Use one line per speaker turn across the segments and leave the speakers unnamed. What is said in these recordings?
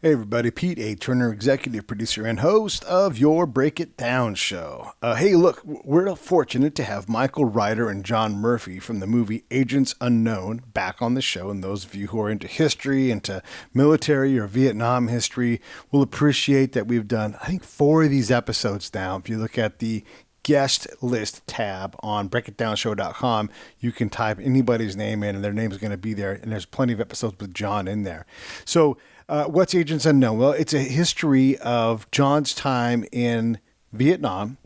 Hey everybody, Pete A. Turner, executive producer and host of your Break It Down show. Hey look, we're fortunate to have Michael Reiter and John Murphy from the movie Agents Unknown back on the show, and those of you who are into history, into military or Vietnam history will appreciate that we've done, I think, 4 of these episodes now. If you look at the guest list tab on breakitdownshow.com, you can type anybody's name in and their name is going to be there, and there's plenty of episodes with John in there. So what's Agents Unknown? Well, it's a history of John's time in Vietnam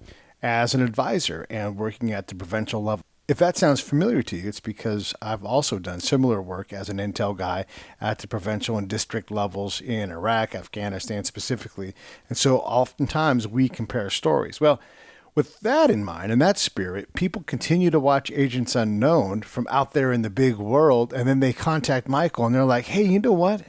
as an advisor and working at the provincial level. If that sounds familiar to you, it's because I've also done similar work as an intel guy at the provincial and district levels in Iraq, Afghanistan specifically. And so oftentimes we compare stories. Well, with that in mind, in that spirit, people continue to watch Agents Unknown from out there in the big world, and then they contact Michael and they're like, hey, you know what?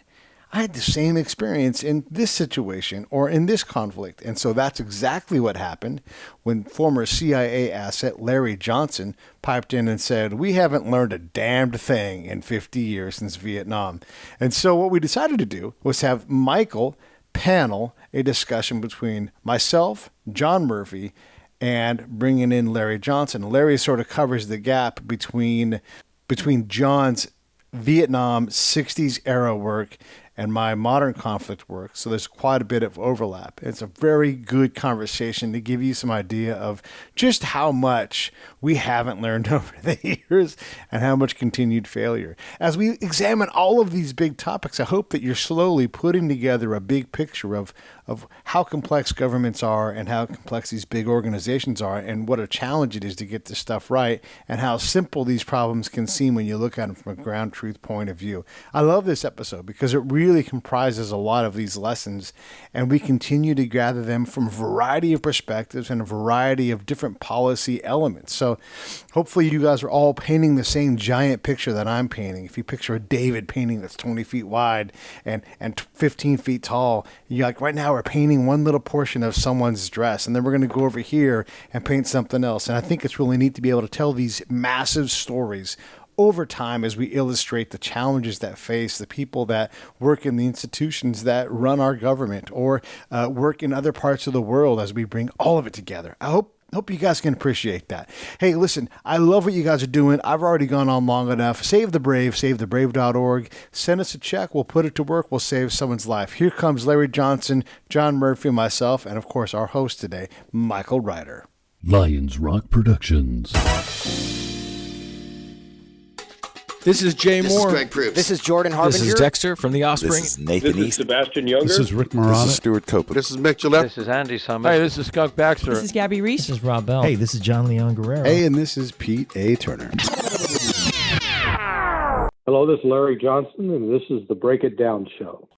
I had the same experience in this situation or in this conflict. And so that's exactly what happened when former CIA asset Larry Johnson piped in and said, we haven't learned a damned thing in 50 years since Vietnam. And so what we decided to do was have Michael panel a discussion between myself, John Murphy, and bringing in Larry Johnson. Larry sort of covers the gap between John's Vietnam 60s era work and my modern conflict work. So there's quite a bit of overlap. It's a very good conversation to give you some idea of just how much we haven't learned over the years and how much continued failure. As we examine all of these big topics, I hope that you're slowly putting together a big picture of how complex governments are and how complex these big organizations are and what a challenge it is to get this stuff right and how simple these problems can seem when you look at them from a ground truth point of view. I love this episode because it really comprises a lot of these lessons, and we continue to gather them from a variety of perspectives and a variety of different policy elements. So hopefully you guys are all painting the same giant picture that I'm painting. If you picture a David painting that's 20 feet wide and 15 feet tall, you're like, right now we're painting one little portion of someone's dress, and then we're going to go over here and paint something else. And I think it's really neat to be able to tell these massive stories over time as we illustrate the challenges that face the people that work in the institutions that run our government or work in other parts of the world as we bring all of it together. I hope you guys can appreciate that. Hey, listen, I love what you guys are doing. I've already gone on long enough. Save the Brave, savethebrave.org. Send us a check. We'll put it to work. We'll save someone's life. Here comes Larry Johnson, John Murphy, myself, and of course our host today, Michael Reiter.
Lions Rock Productions.
This is Jay Moore.
This is Greg Proops.
This is Jordan Harbinger.
This is Dexter from The Offspring.
This is Nathan
This is
East.
Sebastian Younger.
This is Rick Morales.
This is Stuart Copeland.
This is Mick Gillette.
This is Andy Summers.
Hey, this is Skunk Baxter.
This is Gabby Reese.
This is Rob Bell.
Hey, this is John Leon Guerrero.
Hey, and this is Pete A. Turner.
Hello, this is Larry Johnson, and this is the Break It Down show.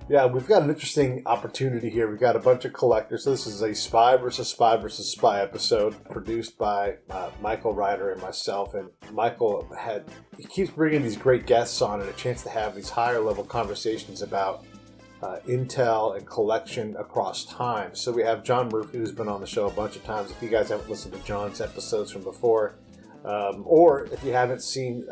Yeah, we've got an interesting opportunity here. We've got a bunch of collectors. So this is a spy versus spy versus spy episode produced by Michael Reiter and myself. And Michael he keeps bringing these great guests on and a chance to have these higher level conversations about intel and collection across time. So we have John Murphy, who's been on the show a bunch of times. If you guys haven't listened to John's episodes from before, or if you haven't seen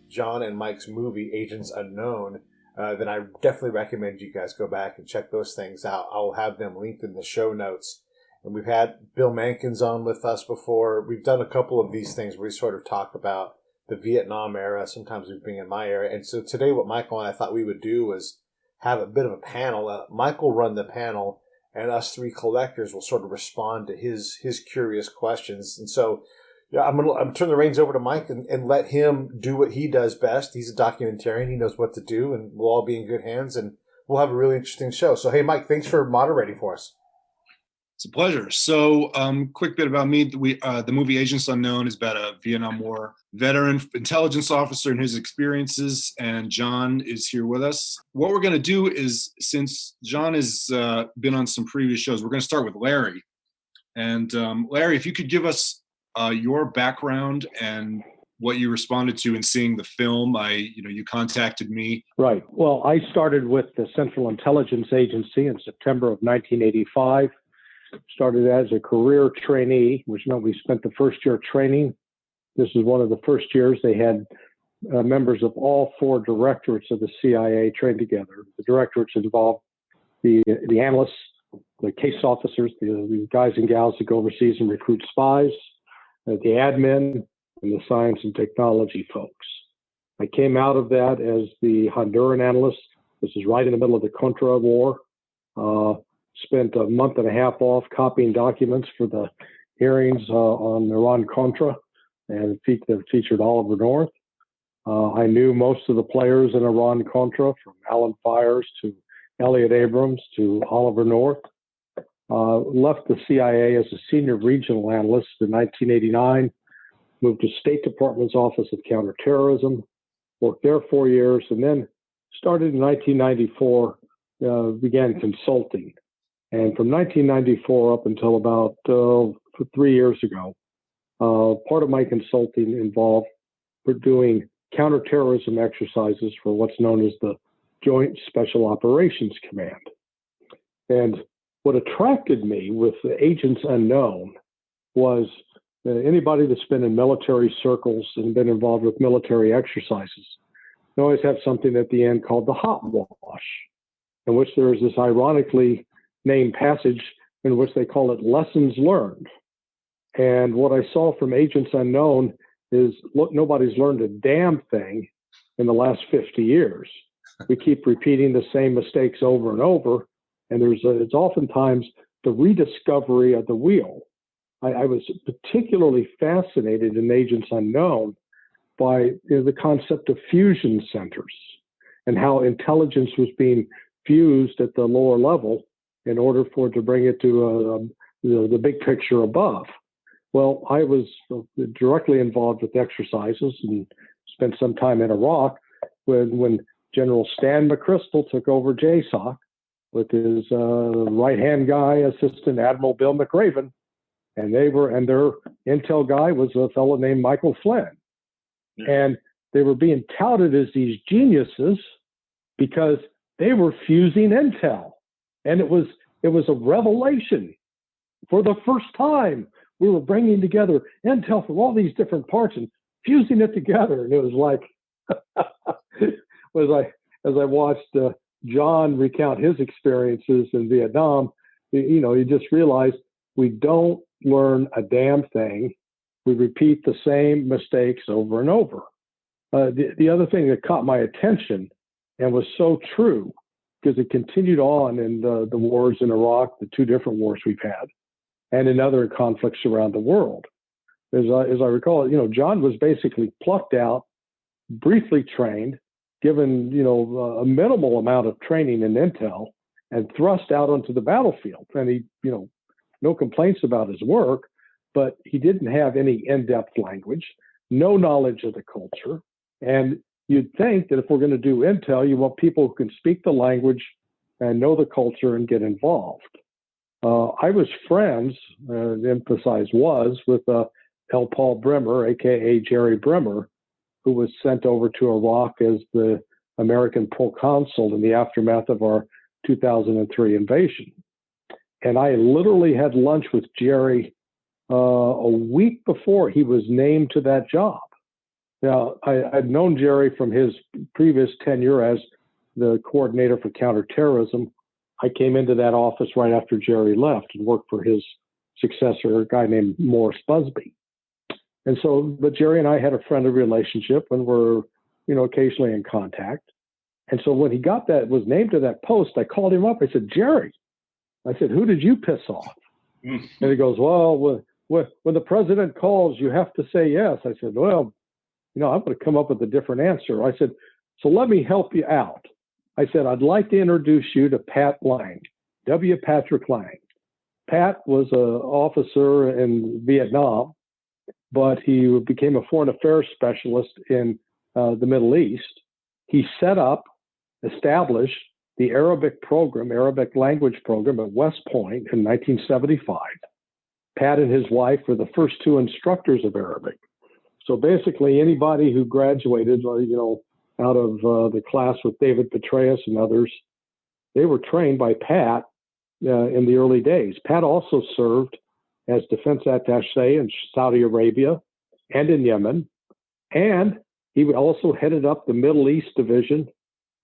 John and Mike's movie, Agents Unknown, then I definitely recommend you guys go back and check those things out. I'll have them linked in the show notes. And we've had Bill Mankins on with us before. We've done a couple of these things where we sort of talk about the Vietnam era. Sometimes we bring in my era. And so today what Michael and I thought we would do was have a bit of a panel. Michael run the panel, and us 3 collectors will sort of respond to his curious questions. And so yeah, I'm gonna turn the reins over to Mike and let him do what he does best. He's a documentarian. He knows what to do, and we'll all be in good hands, and we'll have a really interesting show. So, hey, Mike, thanks for moderating for us.
It's a pleasure. So, quick bit about me. The movie Agents Unknown is about a Vietnam War veteran intelligence officer and his experiences, and John is here with us. What we're going to do is, since John has been on some previous shows, we're going to start with Larry. And Larry, if you could give us your background and what you responded to in seeing the film. You contacted me.
Right. Well, I started with the Central Intelligence Agency in September of 1985. Started as a career trainee, which meant we spent the first year training. This is one of the first years they had members of all four directorates of the CIA trained together. The directorates involve the analysts, the case officers, the guys and gals that go overseas and recruit spies, the admin, and the science and technology folks. I came out of that as the Honduran analyst. This is right in the middle of the Contra War. Spent a month and a half off copying documents for the hearings on Iran-Contra, and that featured Oliver North. I knew most of the players in Iran-Contra, from Alan Fires to Elliot Abrams to Oliver North. Left the CIA as a senior regional analyst in 1989, moved to State Department's Office of Counterterrorism, worked there 4 years, and then started in 1994, began consulting. And from 1994 up until about 3 years ago, part of my consulting involved doing counterterrorism exercises for what's known as the Joint Special Operations Command. And what attracted me with the Agents Unknown was anybody that's been in military circles and been involved with military exercises, they always have something at the end called the hot wash, in which there is this ironically named passage in which they call it lessons learned. And what I saw from Agents Unknown is, look, nobody's learned a damn thing in the last 50 years. We keep repeating the same mistakes over and over, and it's oftentimes the rediscovery of the wheel. I was particularly fascinated in Agents Unknown by the concept of fusion centers and how intelligence was being fused at the lower level in order for it to bring it to the big picture above. Well, I was directly involved with exercises and spent some time in Iraq when General Stan McChrystal took over JSOC with his right-hand guy, Assistant Admiral Bill McRaven, and their intel guy was a fellow named Michael Flynn. And they were being touted as these geniuses because they were fusing intel. And it was a revelation. For the first time, we were bringing together intel from all these different parts and fusing it together. And it was like, as I watched John recount his experiences in Vietnam, you just realized we don't learn a damn thing. We repeat the same mistakes over and over. The other thing that caught my attention and was so true, because it continued on in the wars in Iraq, the two different wars we've had, and in other conflicts around the world. As I recall, John was basically plucked out, briefly trained, given a minimal amount of training in intel, and thrust out onto the battlefield. And he, no complaints about his work, but he didn't have any in-depth language, no knowledge of the culture. And you'd think that if we're going to do intel, you want people who can speak the language and know the culture and get involved. I was friends, emphasize was, with L. Paul Bremer, a.k.a. Jerry Bremer, who was sent over to Iraq as the American proconsul in the aftermath of our 2003 invasion. And I literally had lunch with Jerry a week before he was named to that job. Now, I'd known Jerry from his previous tenure as the coordinator for counterterrorism. I came into that office right after Jerry left and worked for his successor, a guy named Morris Busby. And so, but Jerry and I had a friendly relationship and were, occasionally in contact. And so when he was named to that post, I called him up. I said, Jerry, who did you piss off? And he goes, well, when the president calls, you have to say yes. I said, well, I'm going to come up with a different answer. I said, so let me help you out. I said, I'd like to introduce you to Pat Lang, W. Patrick Lang. Pat was an officer in Vietnam, but he became a foreign affairs specialist in the Middle East. He established the Arabic language program at West Point in 1975. Pat and his wife were the first two instructors of Arabic. So basically anybody who graduated, out of the class with David Petraeus and others, they were trained by Pat in the early days. Pat also served as defense attaché in Saudi Arabia and in Yemen, and he also headed up the Middle East division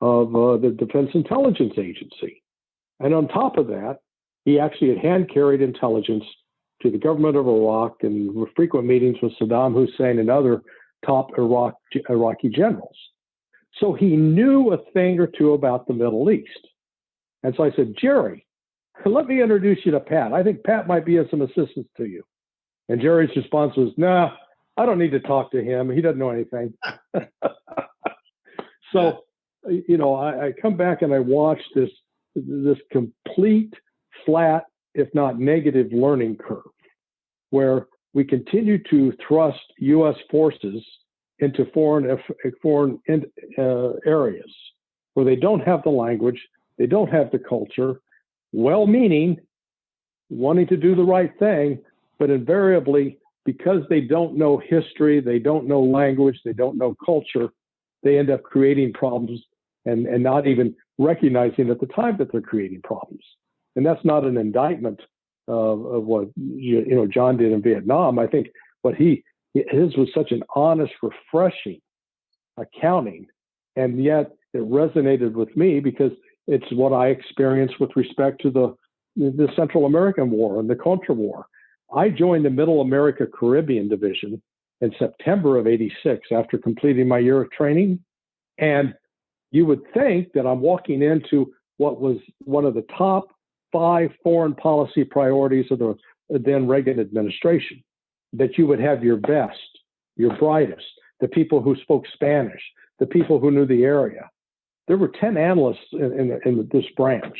of the Defense Intelligence Agency. And on top of that, he actually had hand-carried intelligence to the government of Iraq and with frequent meetings with Saddam Hussein and other top Iraqi generals. So he knew a thing or two about the Middle East. And so I said, Jerry, let me introduce you to Pat. I think Pat might be of some assistance to you. And Jerry's response was, nah, I don't need to talk to him. He doesn't know anything. So, I come back and I watch this complete, flat, if not negative learning curve, where we continue to thrust U.S. forces into foreign areas where they don't have the language, they don't have the culture, well-meaning, wanting to do the right thing, but invariably, because they don't know history, they don't know language, they don't know culture, they end up creating problems and not even recognizing at the time that they're creating problems. And that's not an indictment of what John did in Vietnam. I think what his was such an honest, refreshing accounting, and yet it resonated with me because it's what I experienced with respect to the Central American War and the Contra War. I joined the Middle America Caribbean Division in September of '86 after completing my year of training. And you would think that I'm walking into what was one of the top 5 foreign policy priorities of the then Reagan administration, that you would have your best, your brightest, the people who spoke Spanish, the people who knew the area. There were 10 analysts in this branch.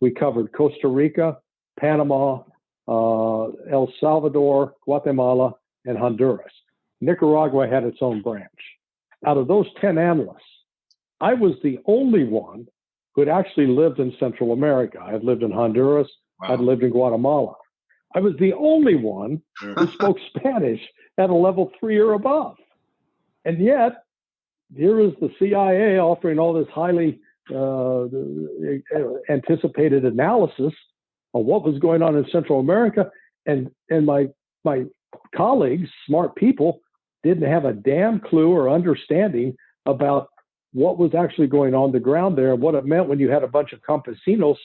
We covered Costa Rica, Panama, El Salvador, Guatemala, and Honduras. Nicaragua had its own branch. Out of those 10 analysts, I was the only one who had actually lived in Central America. I had lived in Honduras. Wow. I'd lived in Guatemala. I was the only one who spoke Spanish at a level 3 or above. And yet, here is the CIA offering all this highly anticipated analysis of what was going on in Central America, and my colleagues, smart people, didn't have a damn clue or understanding about what was actually going on the ground there and what it meant when you had a bunch of campesinos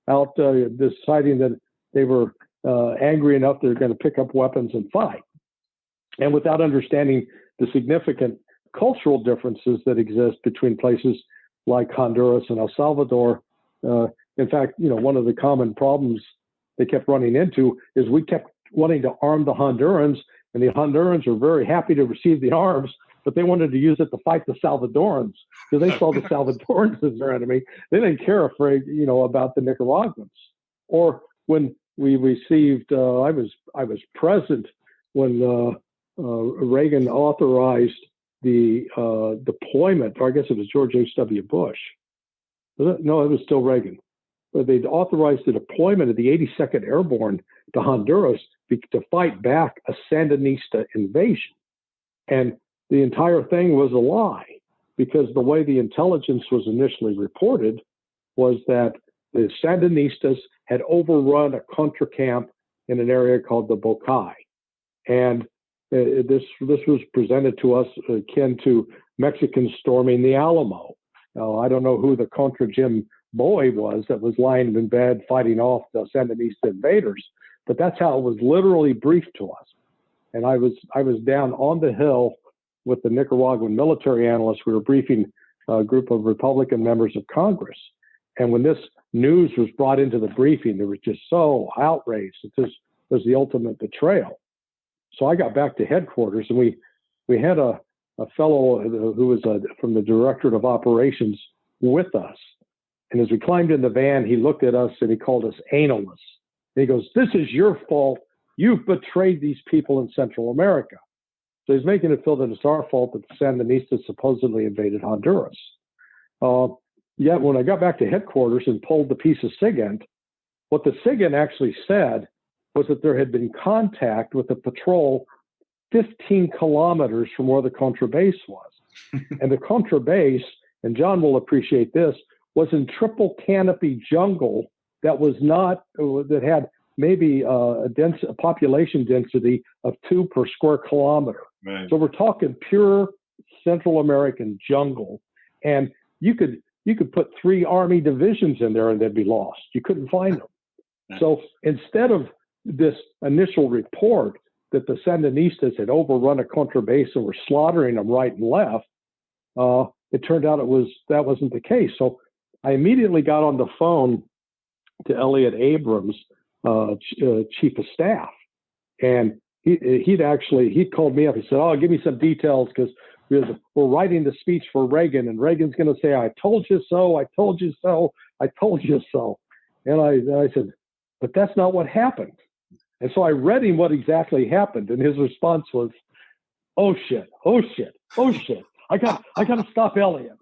out deciding that they were angry enough they're going to pick up weapons and fight, and without understanding the significant cultural differences that exist between places like Honduras and El Salvador. In fact, one of the common problems they kept running into is we kept wanting to arm the Hondurans, and the Hondurans were very happy to receive the arms, but they wanted to use it to fight the Salvadorans because they saw the Salvadorans as their enemy. They didn't care about the Nicaraguans. Or when we received, I was present when Reagan authorized the deployment, or I guess it was George H.W. Bush. No, it was still Reagan. But they'd authorized the deployment of the 82nd Airborne to Honduras to fight back a Sandinista invasion. And the entire thing was a lie, because the way the intelligence was initially reported was that the Sandinistas had overrun a Contra camp in an area called the Bocay. And this was presented to us akin to Mexicans storming the Alamo. I don't know who the Contra Jim Boy was that was lying in bed fighting off the Sandinista invaders, but that's how it was literally briefed to us. And I was down on the hill with the Nicaraguan military analysts. We were briefing a group of Republican members of Congress. And when this news was brought into the briefing, they were just so outraged that this was the ultimate betrayal. So I got back to headquarters, and we had a fellow who was from the Directorate of Operations with us. And as we climbed in the van, he looked at us and he called us analysts. And he goes, "This is your fault. You've betrayed these people in Central America." So he's making it feel that it's our fault that the Sandinistas supposedly invaded Honduras. Yet when I got back to headquarters and pulled the piece of SIGINT, what the SIGINT actually said was that there had been contact with a patrol 15 kilometers from where the Contra base was. And the Contra base, and John will appreciate this, was in triple canopy jungle that had maybe a population density of 2 per square kilometer. Right. So we're talking pure Central American jungle, and you could put 3 Army divisions in there and they'd be lost. You couldn't find them. So instead of this initial report that the Sandinistas had overrun a contrabase and were slaughtering them right and left, it turned out that wasn't the case. So I immediately got on the phone to Elliot Abrams, chief of staff, and he'd called me up. He said, "Oh, give me some details because we're writing the speech for Reagan, and Reagan's going to say, 'I told you so, I told you so, I told you so.'" And I said, "But that's not what happened." And so I read him what exactly happened, and his response was, "Oh shit, oh shit, oh shit! I got to stop Elliot."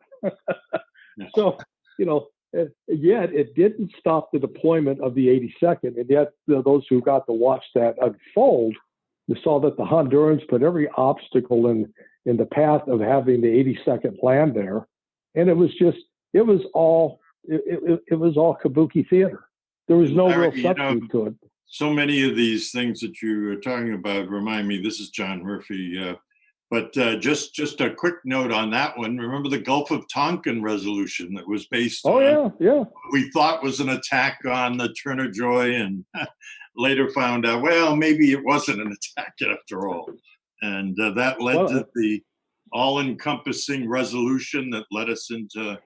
So, yet it didn't stop the deployment of the 82nd, and yet those who got to watch that unfold, you saw that the Hondurans put every obstacle in the path of having the 82nd land there, and it was all kabuki theater. There was no real substance to it.
So many of these things that you are talking about remind me. This is John Murphy. But just a quick note on that one. Remember the Gulf of Tonkin resolution that was based on what we thought was an attack on the Turner Joy, and later found out, well, maybe it wasn't an attack after all. And that led to the all-encompassing resolution that led us into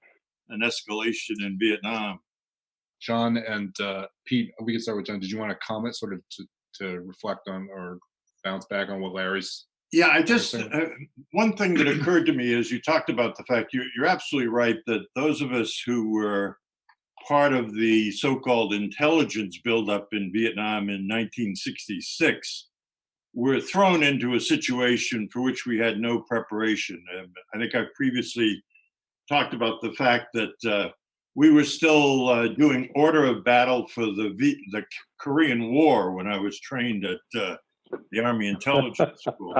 an escalation in Vietnam.
John and Pete, we can start with John. Did you want to comment sort of to reflect on or bounce back on what Larry's?
Yeah, I just, one thing that occurred to me is you talked about the fact, you're absolutely right, that those of us who were part of the so-called intelligence buildup in Vietnam in 1966 were thrown into a situation for which we had no preparation. I think I've previously talked about the fact that we were still doing order of battle for the Korean War when I was trained at the Army Intelligence School.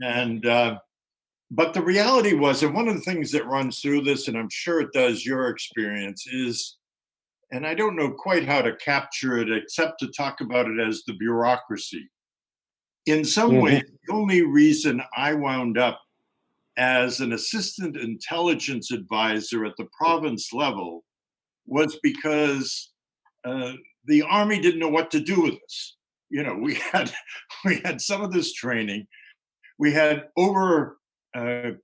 And but the reality was, and one of the things that runs through this, and I'm sure it does your experience, is, and I don't know quite how to capture it except to talk about it as the bureaucracy. In some ways, the only reason I wound up as an assistant intelligence advisor at the province level was because the Army didn't know what to do with us. We had some of this training. We had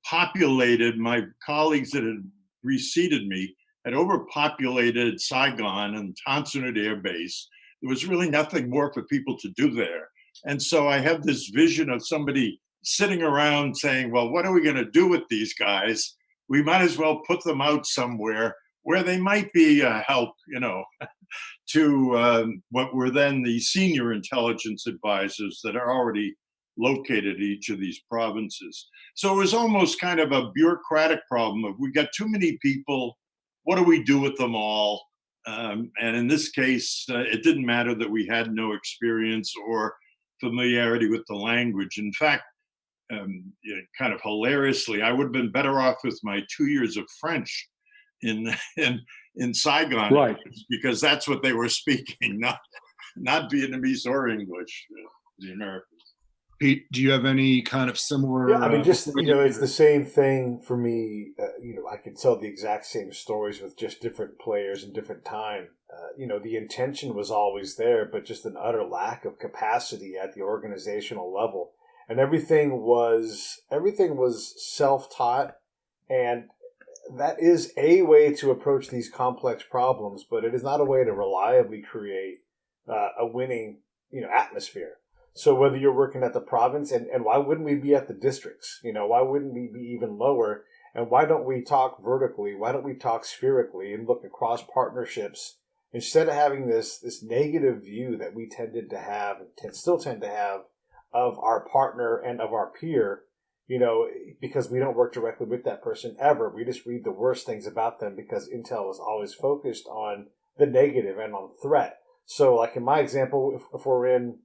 populated, my colleagues that had preceded me had overpopulated Saigon and Tan Son Nhut Air Base. There was really nothing more for people to do there. And so I have this vision of somebody sitting around saying, well, what are we going to do with these guys? We might as well put them out somewhere where they might be help, to what were then the senior intelligence advisors that are already located in each of these provinces. So it was almost kind of a bureaucratic problem of, we got too many people, what do we do with them all? And in this case, it didn't matter that we had no experience or familiarity with the language. In fact, kind of hilariously, I would have been better off with my 2 years of French in Saigon,
right?
Because that's what they were speaking, not Vietnamese or English, the Americans.
Pete, do you have any kind of similar?
Yeah, I mean, just it's the same thing for me. I can tell the exact same stories with just different players and different time. The intention was always there, but just an utter lack of capacity at the organizational level, and everything was self-taught, and that is a way to approach these complex problems, but it is not a way to reliably create a winning atmosphere. So whether you're working at the province, and why wouldn't we be at the districts? Why wouldn't we be even lower? And why don't we talk vertically? Why don't we talk spherically and look across partnerships instead of having this negative view that we tended to have and still tend to have of our partner and of our peer, because we don't work directly with that person ever. We just read the worst things about them because Intel is always focused on the negative and on threat. So like in my example, if we're in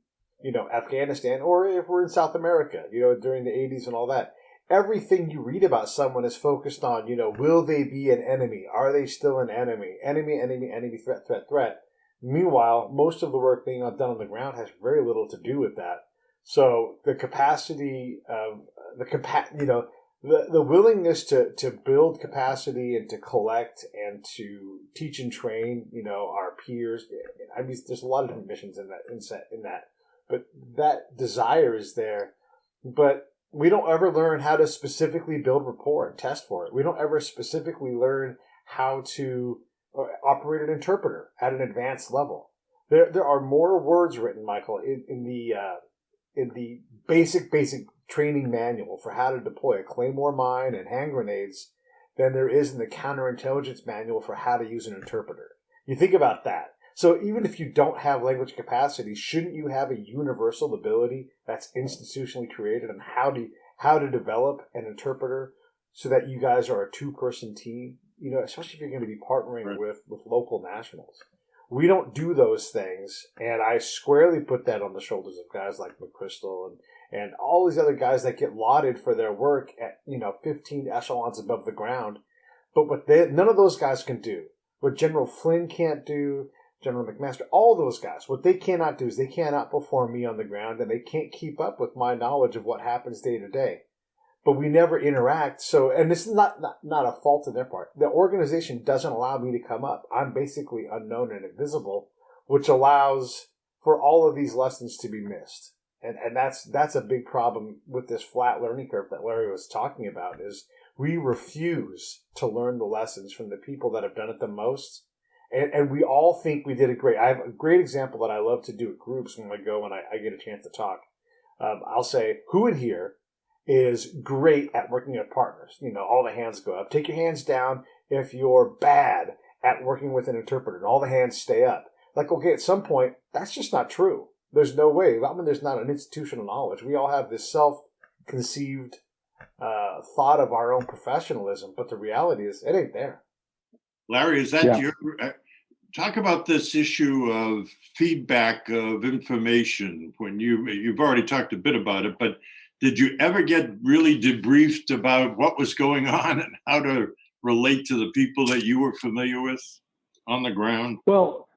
Afghanistan, or if we're in South America, during the 80s and all that, everything you read about someone is focused on, will they be an enemy? Are they still an enemy? Enemy, threat. Meanwhile, most of the work being done on the ground has very little to do with that. So the capacity of the willingness to build capacity and to collect and to teach and train, our peers. I mean, there's a lot of different missions in that, but that desire is there. But we don't ever learn how to specifically build rapport and test for it. We don't ever specifically learn how to operate an interpreter at an advanced level. There are more words written, Michael, in the basic training manual for how to deploy a claymore mine and hand grenades than there is in the counterintelligence manual for how to use an interpreter. You think about that. So even if you don't have language capacity, shouldn't you have a universal ability that's institutionally created on how to develop an interpreter so that you guys are a two-person team? Especially if you're going to be partnering with local nationals. We don't do those things, and I squarely put that on the shoulders of guys like McChrystal and all these other guys that get lauded for their work at 15 echelons above the ground. But what none of those guys can do, what General Flynn can't do, General McMaster, all those guys, what they cannot do is they cannot perform me on the ground, and they can't keep up with my knowledge of what happens day to day. But we never interact. So, and this is not a fault on their part. The organization doesn't allow me to come up. I'm basically unknown and invisible, which allows for all of these lessons to be missed. And that's a big problem with this flat learning curve that Larry was talking about, is we refuse to learn the lessons from the people that have done it the most. And we all think we did it great. I have a great example that I love to do at groups when I get a chance to talk. I'll say, who in here is great at working with partners? All the hands go up. Take your hands down if you're bad at working with an interpreter, and all the hands stay up. Like, okay, at some point, that's just not true. There's no way. There's not an institutional knowledge. We all have this self-conceived thought of our own professionalism, but the reality is it ain't there.
Larry, is that your... talk about this issue of feedback of information. When you've already talked a bit about it, but did you ever get really debriefed about what was going on and how to relate to the people that you were familiar with on the ground?
Well,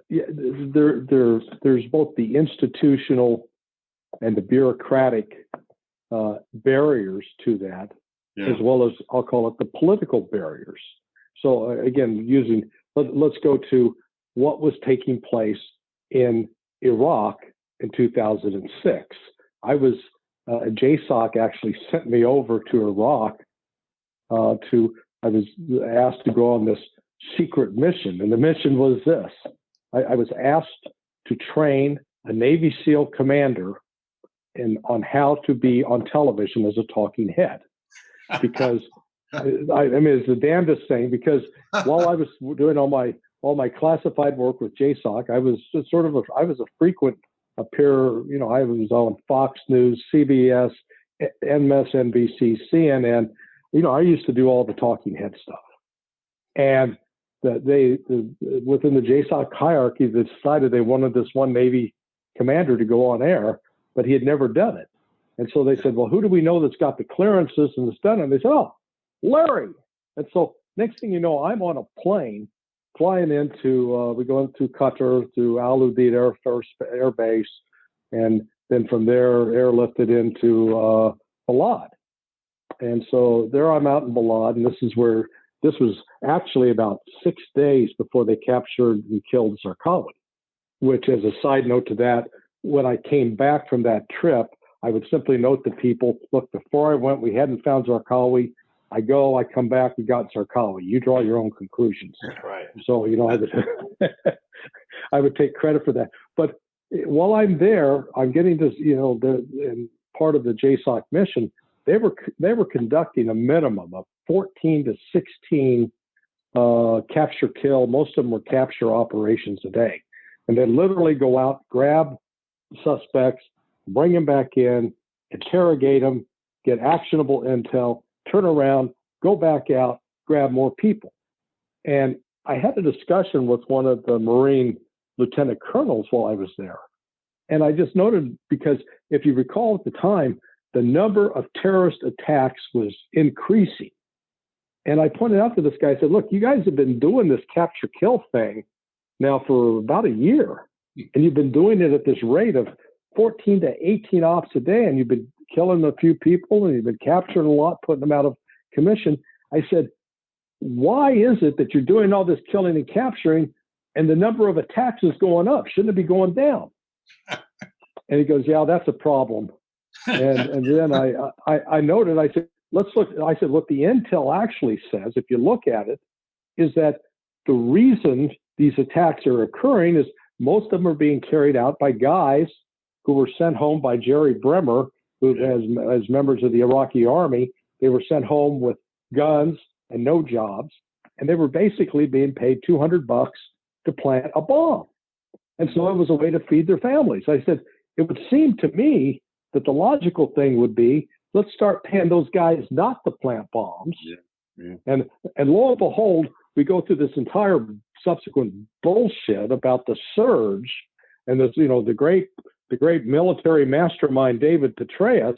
there's both the institutional and the bureaucratic barriers to that, as well as, I'll call it, the political barriers. So again, let's go to what was taking place in Iraq in 2006. JSOC actually sent me over to Iraq I was asked to go on this secret mission, and the mission was this. I was asked to train a Navy SEAL commander on how to be on television as a talking head, because I mean, it's the damnedest thing, because while I was doing all my classified work with JSOC, I was a frequent appearer. I was on Fox News, CBS, MSNBC, CNN. I used to do all the talking head stuff. And within the JSOC hierarchy, they decided they wanted this one Navy commander to go on air, but he had never done it. And so they said, well, who do we know that's got the clearances and that's done it? And they said, oh, Larry. And so next thing you know, I'm on a plane flying into, we go into Qatar through Al Udeid Air Base, and then from there airlifted into Balad. And so there I'm out in Balad, and this was actually about 6 days before they captured and killed Zarqawi, which, as a side note to that, when I came back from that trip, I would simply note to people, look, before I went, we hadn't found Zarqawi. I come back, we got Zarqawi. You draw your own conclusions.
Right.
So, I would take credit for that. But while I'm there, I'm getting this, and part of the JSOC mission, they were conducting a minimum of 14 to 16 capture kill. Most of them were capture operations a day. And they'd literally go out, grab suspects, bring them back in, interrogate them, get actionable intel, turn around, go back out, grab more people. And I had a discussion with one of the Marine lieutenant colonels while I was there. And I just noted, because if you recall at the time, the number of terrorist attacks was increasing. And I pointed out to this guy, I said, look, you guys have been doing this capture kill thing now for about a year. And you've been doing it at this rate of 14 to 18 ops a day. And you've been killing a few people and he'd been capturing a lot, putting them out of commission. I said, why is it that you're doing all this killing and capturing and the number of attacks is going up? Shouldn't it be going down? And he goes, yeah, that's a problem. And then I noted, I said, let's look. I said, what the intel actually says, if you look at it, is that the reason these attacks are occurring is most of them are being carried out by guys who were sent home by Jerry Bremer, who as members of the Iraqi army. They were sent home with guns and no jobs, and they were basically being paid $200 to plant a bomb. And so it was a way to feed their families. I said, it would seem to me that the logical thing would be, let's start paying those guys not to plant bombs. Yeah. And lo and behold, we go through this entire subsequent bullshit about the surge and this, the great military mastermind David Petraeus.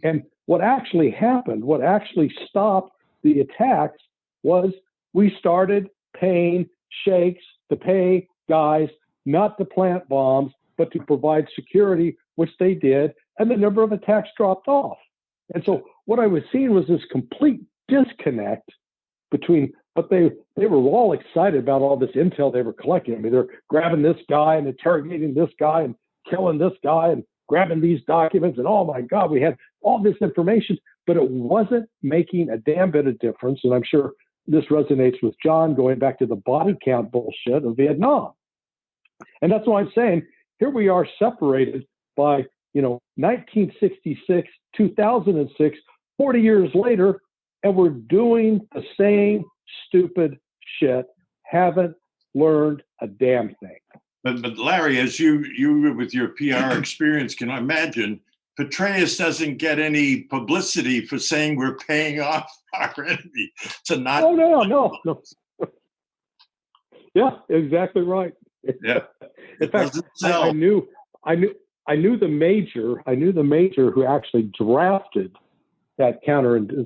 And what actually happened, what actually stopped the attacks was we started paying sheikhs to pay guys not to plant bombs, but to provide security, which they did, and the number of attacks dropped off. And so what I was seeing was this complete disconnect between what they were all excited about all this intel they were collecting. I mean, they're grabbing this guy and interrogating this guy and killing this guy and grabbing these documents. And oh my God, we had all this information, but it wasn't making a damn bit of difference. And I'm sure this resonates with John going back to the body count bullshit of Vietnam. And that's why I'm saying here we are separated by, 1966, 2006, 40 years later, and we're doing the same stupid shit, haven't learned a damn thing.
But Larry, as you with your PR experience can imagine, Petraeus doesn't get any publicity for saying we're paying off our enemy to not.
Oh no. Yeah, exactly right.
Yeah.
In fact, I knew the major who actually drafted that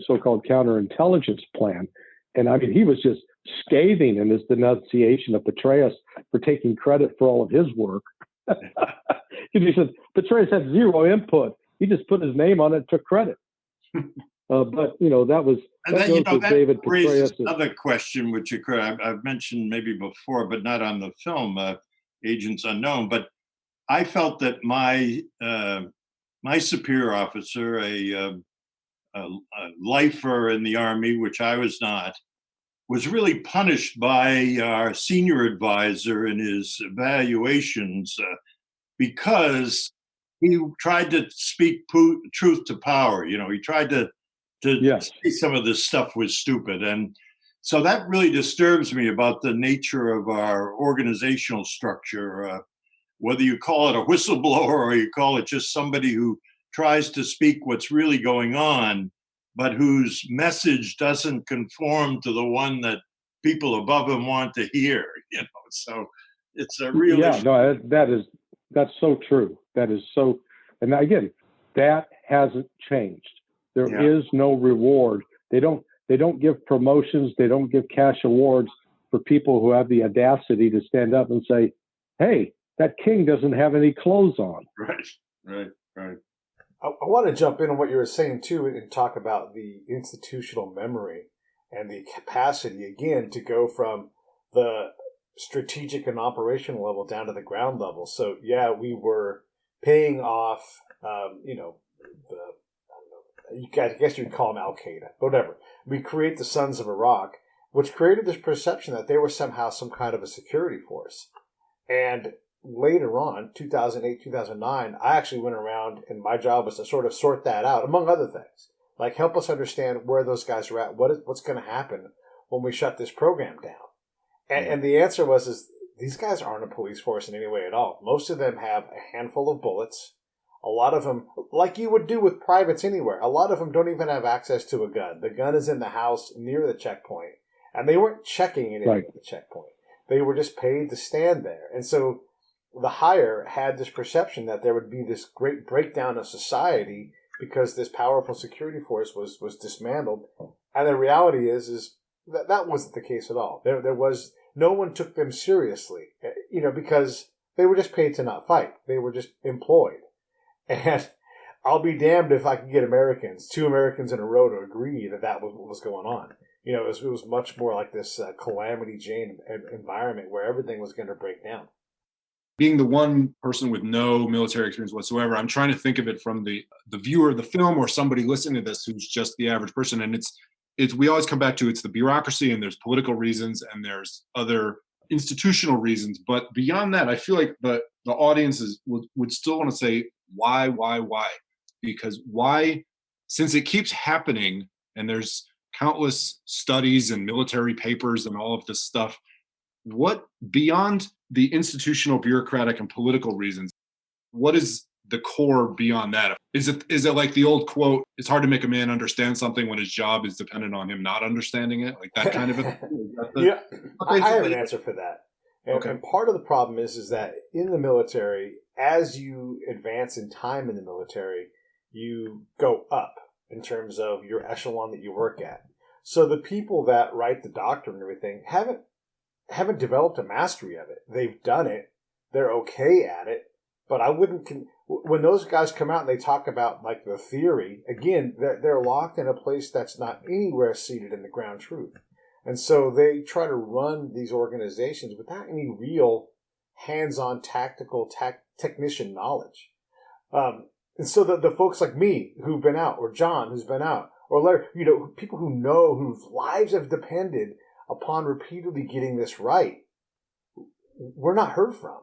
so-called counterintelligence plan. And I mean, he was just scathing in his denunciation of Petraeus for taking credit for all of his work. He said Petraeus had zero input. He just put his name on it and took credit. But that was David
raises
Petraeus.
Another question, which I've mentioned maybe before, but not on the film Agents Unknown. But I felt that my superior officer, a lifer in the Army, which I was not, was really punished by our senior advisor in his evaluations because he tried to speak truth to power. He tried to say some of this stuff was stupid. And so that really disturbs me about the nature of our organizational structure, whether you call it a whistleblower or you call it just somebody who tries to speak what's really going on, but whose message doesn't conform to the one that people above him want to hear. So it's a real issue.
No, that's so true. That is so, and again, that hasn't changed. There is no reward. They don't give promotions. They don't give cash awards for people who have the audacity to stand up and say, "Hey, that king doesn't have any clothes on."
Right.
I want to jump in on what you were saying too and talk about the institutional memory and the capacity again to go from the strategic and operational level down to the ground level. So we were paying off, I guess you'd call them Al Qaeda, whatever. We create the Sons of Iraq, which created this perception that they were somehow some kind of a security force. And later on, 2008, 2009, I actually went around and my job was to sort of sort that out, among other things. Like help us understand where those guys are at, what's going to happen when we shut this program down. And the answer was these guys aren't a police force in any way at all. Most of them have a handful of bullets. A lot of them, like you would do with privates anywhere, a lot of them don't even have access to a gun. The gun is in the house near the checkpoint. And they weren't checking anything at the checkpoint. They were just paid to stand there. And so the hire had this perception that there would be this great breakdown of society because this powerful security force was dismantled. And the reality is that wasn't the case at all. There was no one took them seriously, because they were just paid to not fight. They were just employed. And I'll be damned if I can get two Americans in a row to agree that was what was going on. It was much more like this calamity Jane environment where everything was going to break down.
Being the one person with no military experience whatsoever, I'm trying to think of it from the viewer of the film or somebody listening to this who's just the average person. And it's we always come back to it's the bureaucracy, and there's political reasons and there's other institutional reasons. But beyond that, I feel like the audiences would still want to say, why? Because why, since it keeps happening and there's countless studies and military papers and all of this stuff, what beyond the institutional, bureaucratic, and political reasons, what is the core beyond that? Is it like the old quote, it's hard to make a man understand something when his job is dependent on him not understanding it? Like that kind of a
Yeah, I have an answer for that.
Okay.
And part of the problem is that in the military, as you advance in time in the military, you go up in terms of your echelon that you work at. So the people that write the doctrine and everything haven't developed a mastery of it. They've done it. They're okay at it. But I wouldn't. When those guys come out and they talk about like the theory, again, they're locked in a place that's not anywhere seated in the ground truth. And so they try to run these organizations without any real hands-on tactical technician knowledge. And so the folks like me who've been out, or John who's been out, or Larry, people whose lives have depended upon repeatedly getting this right, we're not heard from.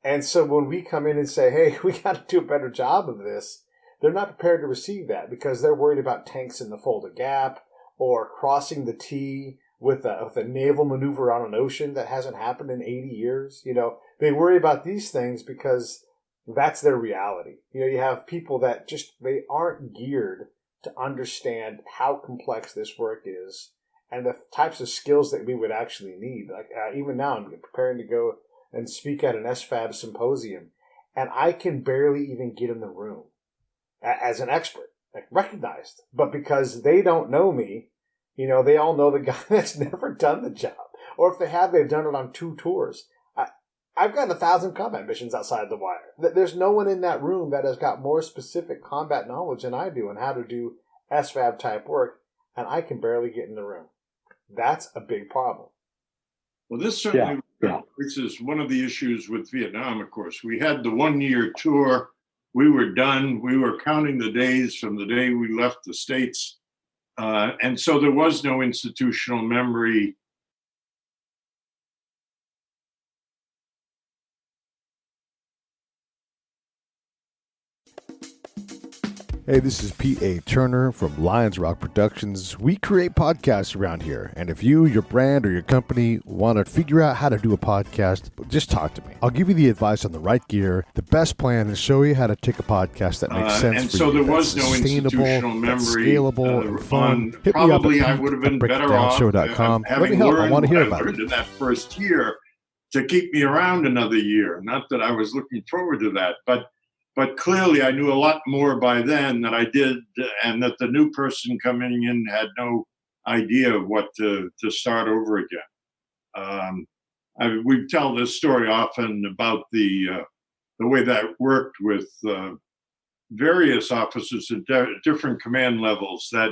And so when we come in and say, hey, we got to do a better job of this, they're not prepared to receive that because they're worried about tanks in the Fulda Gap or crossing the T with a naval maneuver on an ocean that hasn't happened in 80 years. They worry about these things because that's their reality. You have people that they aren't geared to understand how complex this work is and the types of skills that we would actually need. Like even now, I'm preparing to go and speak at an SFAB symposium, and I can barely even get in the room as an expert, like recognized. But because they don't know me, they all know the guy that's never done the job. Or if they have, they've done it on 2 tours. I've got 1,000 combat missions outside the wire. There's no one in that room that has got more specific combat knowledge than I do on how to do SFAB type work, and I can barely get in the room. That's a big problem.
Well, this certainly is one of the issues with Vietnam, of course. We had the 1-year tour. We were done. We were counting the days from the day we left the States. And so there was no institutional memory.
Hey, this is P.A. Turner from Lions Rock Productions. We create podcasts around here, and if you, your brand, or your company want to figure out how to do a podcast, just talk to me. I'll give you the advice on the right gear, the best plan, and show you how to take a podcast that makes sense
and
for
so
you.
there was no institutional memory.
Scalable and fun. Hit
probably
me up at
I would have been better off
breakitdownshow.com. Let me
having
help. I want to hear
learned what I
about
learned
it.
in that first year to keep me around another year. Not that I was looking forward to that, but clearly I knew a lot more by then than I did, and that the new person coming in had no idea of what to start over again. We tell this story often about the way that worked with various officers at different command levels, that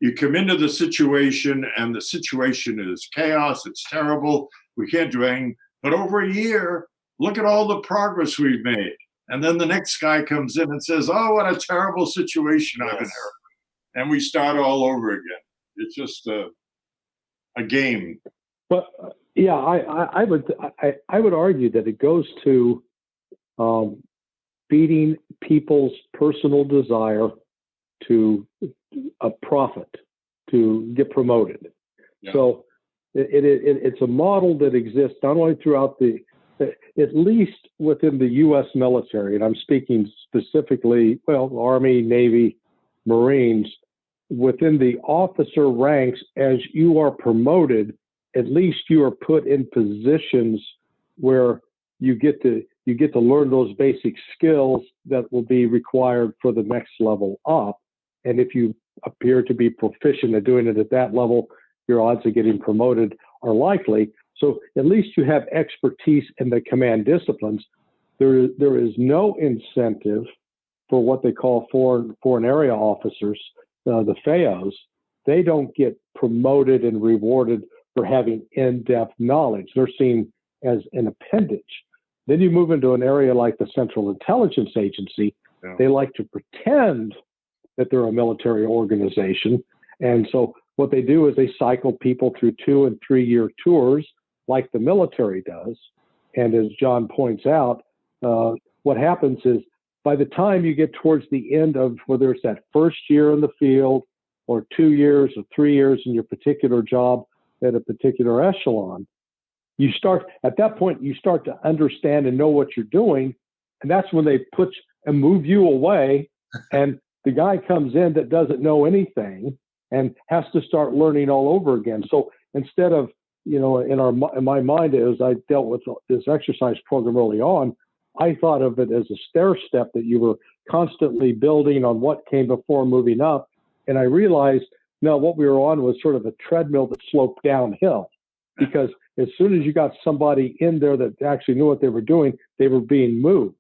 you come into the situation and the situation is chaos, it's terrible, we can't do anything, but over a year, look at all the progress we've made. And then the next guy comes in and says, oh, what a terrible situation I've inherited. And we start all over again. It's just a game.
But yeah, I would argue that it goes to feeding people's personal desire to a profit, to get promoted. Yeah. So it's a model that exists not only throughout at least within the U.S. military, and I'm speaking specifically, Army, Navy, Marines, within the officer ranks, as you are promoted, at least you are put in positions where you get to learn those basic skills that will be required for the next level up. And if you appear to be proficient at doing it at that level, your odds of getting promoted are likely. So at least you have expertise in the command disciplines. There is no incentive for what they call foreign area officers, the FAOs, they don't get promoted and rewarded for having in-depth knowledge. They're seen as an appendage. Then you move into an area like the Central Intelligence Agency.
Yeah.
They like to pretend that they're a military organization. And so what they do is they cycle people through 2 and 3 year tours like the military does. And as John points out, what happens is by the time you get towards the end of whether it's that first year in the field or 2 years or 3 years in your particular job at a particular echelon, at that point, you start to understand and know what you're doing. And that's when they put and move you away. And the guy comes in that doesn't know anything and has to start learning all over again. So instead of, in my mind, as I dealt with this exercise program early on, I thought of it as a stair step that you were constantly building on what came before moving up. And I realized, no, what we were on was sort of a treadmill that sloped downhill, because as soon as you got somebody in there that actually knew what they were doing, they were being moved.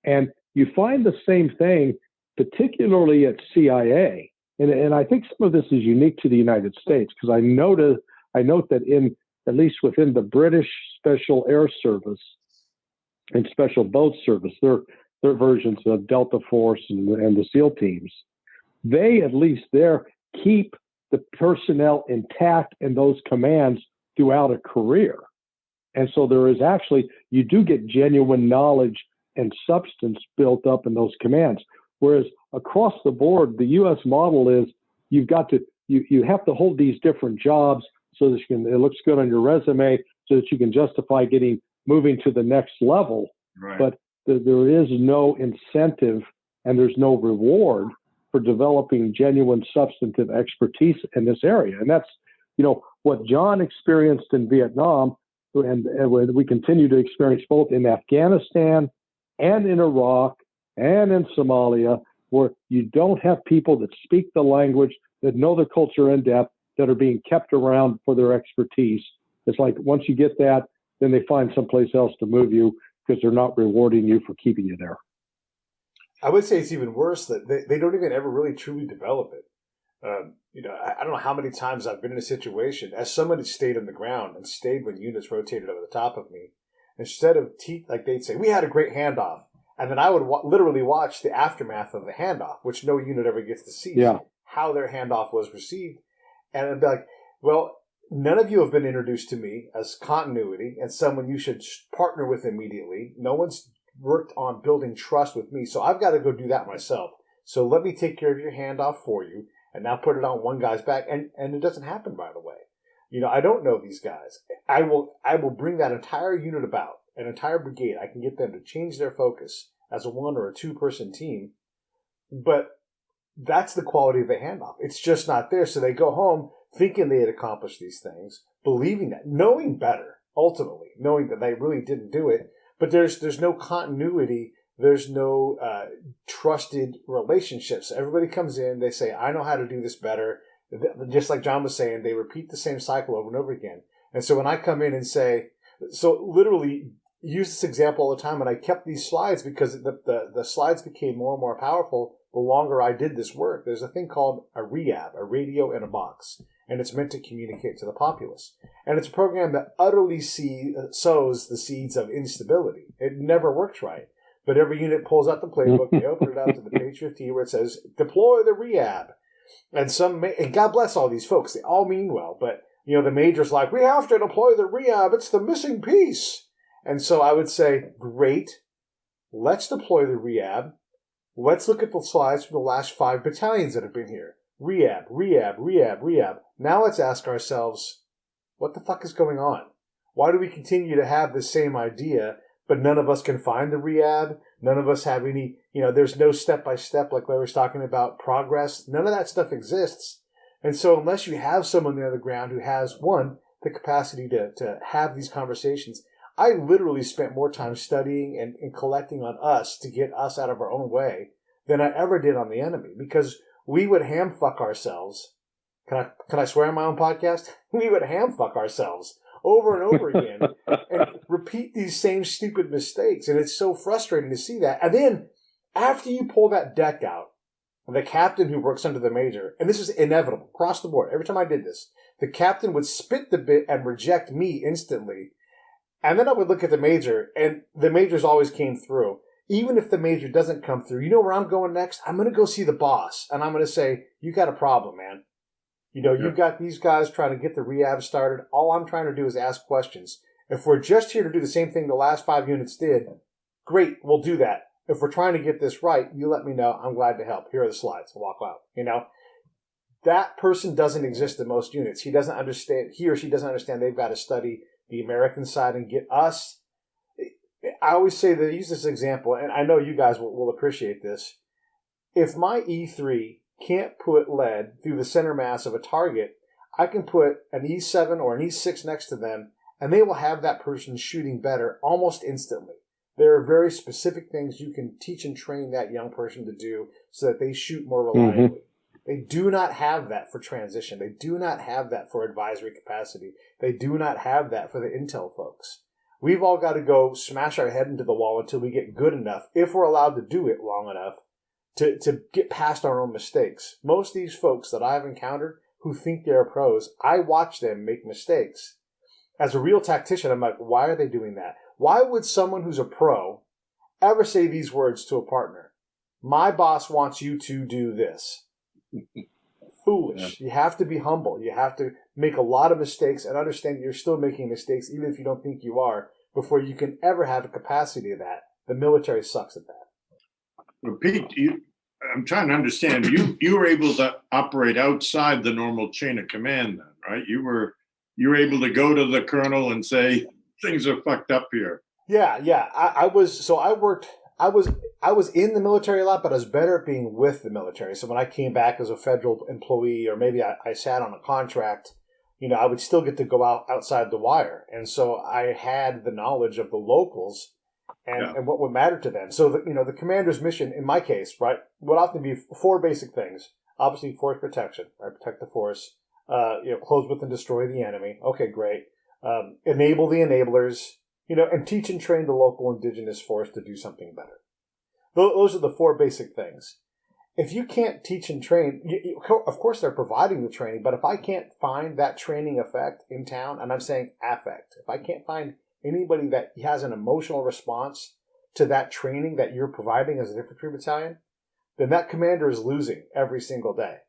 And you find the same thing, particularly at CIA. And I think some of this is unique to the United States, because I note that at least within the British Special Air Service and Special Boat Service, their versions of Delta Force and the SEAL teams, they at least there keep the personnel intact in those commands throughout a career. And so there is actually, you do get genuine knowledge and substance built up in those commands. Whereas across the board, the U.S. model is you have to hold these different jobs so that it looks good on your resume, so that you can justify moving to the next level.
Right.
But there is no incentive and there's no reward for developing genuine substantive expertise in this area. And that's, what John experienced in Vietnam, and we continue to experience both in Afghanistan and in Iraq and in Somalia, where you don't have people that speak the language, that know the culture in depth, that are being kept around for their expertise. It's like once you get that, then they find someplace else to move you because they're not rewarding you for keeping you there.
I would say it's even worse that they don't even ever really truly develop it. I don't know how many times I've been in a situation as someone who stayed on the ground and stayed when units rotated over the top of me. Instead of like they'd say, we had a great handoff. And then I would literally watch the aftermath of the handoff, which no unit ever gets to see, how their handoff was received. And I'd be like, well, none of you have been introduced to me as continuity and someone you should partner with immediately. No one's worked on building trust with me, so I've got to go do that myself. So let me take care of your handoff for you and now put it on one guy's back. And it doesn't happen right away. I don't know these guys. I will bring that entire unit about, an entire brigade. I can get them to change their focus as a 1 or a 2 person team. But that's the quality of the handoff. It's just not there. So they go home thinking they had accomplished these things, believing that, knowing better, ultimately, knowing that they really didn't do it. But there's no continuity. There's no trusted relationships. Everybody comes in. They say, I know how to do this better. Just like John was saying, they repeat the same cycle over and over again. And so when I come in and say, so literally use this example all the time, and I kept these slides because the slides became more and more powerful the longer I did this work. There's a thing called a REAB, a radio in a box, and it's meant to communicate to the populace. And it's a program that utterly sows the seeds of instability. It never works right. But every unit pulls out the playbook, they open it up to the page 15 where it says, deploy the REAB. And God bless all these folks. They all mean well, but the major's like, we have to deploy the REAB. It's the missing piece. And so I would say, great, let's deploy the REAB. Let's look at the slides from the last 5 battalions that have been here. REAB, REAB, REAB, REAB. Now let's ask ourselves, what the fuck is going on? Why do we continue to have the same idea, but none of us can find the REAB? None of us have any, there's no step-by-step like Larry was talking about progress. None of that stuff exists. And so unless you have someone there on the ground who has, one, the capacity to have these conversations, I literally spent more time studying and collecting on us to get us out of our own way than I ever did on the enemy, because we would ham fuck ourselves. Can I swear on my own podcast? We would ham fuck ourselves over and over again and repeat these same stupid mistakes. And it's so frustrating to see that. And then After you pull that deck out, the captain who works under the major, and this is inevitable across the board, every time I did this, the captain would spit the bit and reject me instantly. And then I would look at the major, and the majors always came through. Even if the major doesn't come through, you know where I'm going next? I'm going to go see the boss, and I'm going to say, you got a problem, man. You know, you've got these guys trying to get the rehab started. All I'm trying to do is ask questions. If we're just here to do the same thing the last 5 units did, great, we'll do that. If we're trying to get this right, you let me know. I'm glad to help. Here are the slides. Walk out. You know, that person doesn't exist in most units. He doesn't understand. He or she doesn't understand. They've got to study the American side and get us. I always say that, use this example, and I know you guys will appreciate this. If my E3 can't put lead through the center mass of a target, I can put an E7 or an E6 next to them, and they will have that person shooting better almost instantly. There are very specific things you can teach and train that young person to do so that they shoot more reliably. Mm-hmm. They do not have that for transition. They do not have that for advisory capacity. They do not have that for the intel folks. We've all got to go smash our head into the wall until we get good enough, if we're allowed to do it long enough, to get past our own mistakes. Most of these folks that I've encountered who think they're pros, I watch them make mistakes. As a real tactician, I'm like, why are they doing that? Why would someone who's a pro ever say these words to a partner? My boss wants you to do this. Foolish. Yeah. You have to be humble. You have to make a lot of mistakes and understand you're still making mistakes, even if you don't think you are, before you can ever have a capacity of that. The military sucks at that.
Well, Pete, I'm trying to understand. You were able to operate outside the normal chain of command, then, right? You were able to go to the colonel and say things are fucked up here.
Yeah. I was in the military a lot, but I was better at being with the military. So when I came back as a federal employee, or maybe I sat on a contract, I would still get to go outside the wire. And so I had the knowledge of the locals and what would matter to them. So, the commander's mission, in my case, right, would often be 4 basic things. Obviously, force protection, right? Protect the force. Close with and destroy the enemy. Okay, great. Enable the enablers, and teach and train the local indigenous force to do something better. Those are the 4 basic things. If you can't teach and train, of course they're providing the training, but if I can't find that training effect in town, and I'm saying affect, if I can't find anybody that has an emotional response to that training that you're providing as an infantry battalion, then that commander is losing every single day.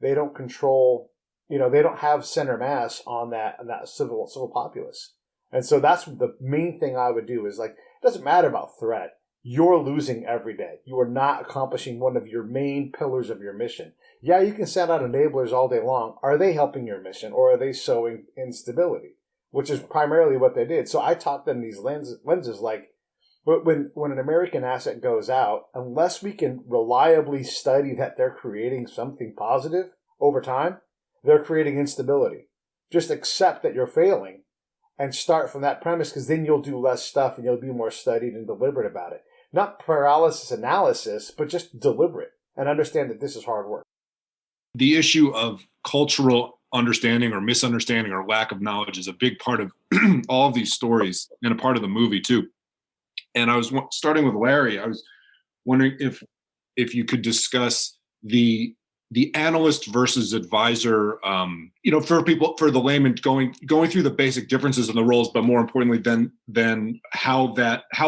They don't control, they don't have center mass on that civil populace. And so that's the main thing I would do is, like, it doesn't matter about threat. You're losing every day. You are not accomplishing one of your main pillars of your mission. Yeah, you can send out enablers all day long. Are they helping your mission, or are they sowing instability? Which is primarily what they did. So I taught them these lenses like, when an American asset goes out, unless we can reliably study that they're creating something positive over time, they're creating instability. Just accept that you're failing and start from that premise, because then you'll do less stuff and you'll be more studied and deliberate about it. Not paralysis analysis, but just deliberate and understand that this is hard work.
The issue of cultural understanding or misunderstanding or lack of knowledge is a big part of all of these stories, and a part of the movie too. And I was starting with Larry. I was wondering if you could discuss the analyst versus advisor, for the layman, going through the basic differences in the roles, but more importantly then how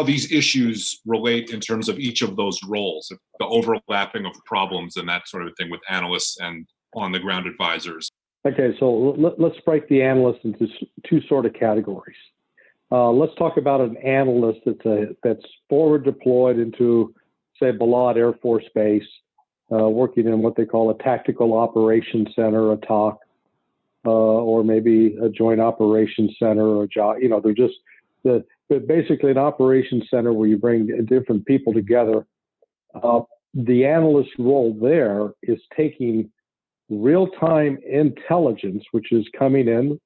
these issues relate in terms of each of those roles, the overlapping of problems and that sort of thing with analysts and on the ground advisors.
Okay, so let's break the analyst into 2 sort of categories. Let's talk about an analyst that's forward deployed into, say, Balad Air Force Base, working in what they call a tactical operations center, a TOC, or maybe a joint operations center, or a job. They're basically an operations center where you bring different people together. The analyst role there is taking real-time intelligence, which is coming in,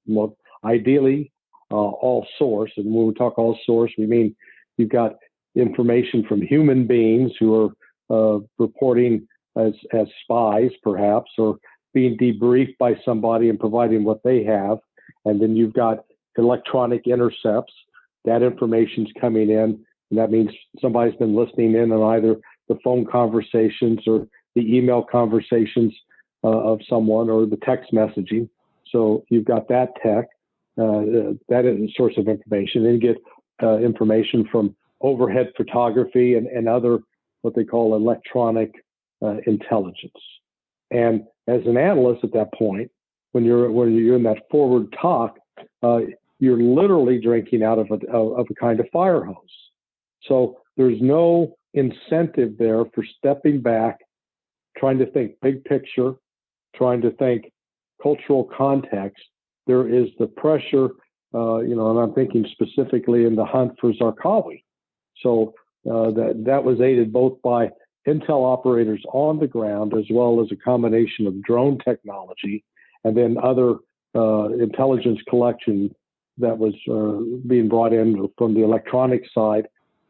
ideally all source. And when we talk all source, we mean you've got information from human beings who are reporting as spies, perhaps, or being debriefed by somebody and providing what they have. And then you've got electronic intercepts. That information's coming in, and that means somebody's been listening in on either the phone conversations or the email conversations of someone or the text messaging. So you've got that tech, that is a source of information. Then you get information from overhead photography and other what they call electronic intelligence. And as an analyst at that point, when you're in that forward talk, you're literally drinking out of a kind of fire hose. So there's no incentive there for stepping back, trying to think big picture, trying to think cultural context. There is the pressure, and I'm thinking specifically in the hunt for Zarqawi. So that was aided both by intel operators on the ground as well as a combination of drone technology and then other intelligence collection that was being brought in from the electronic side.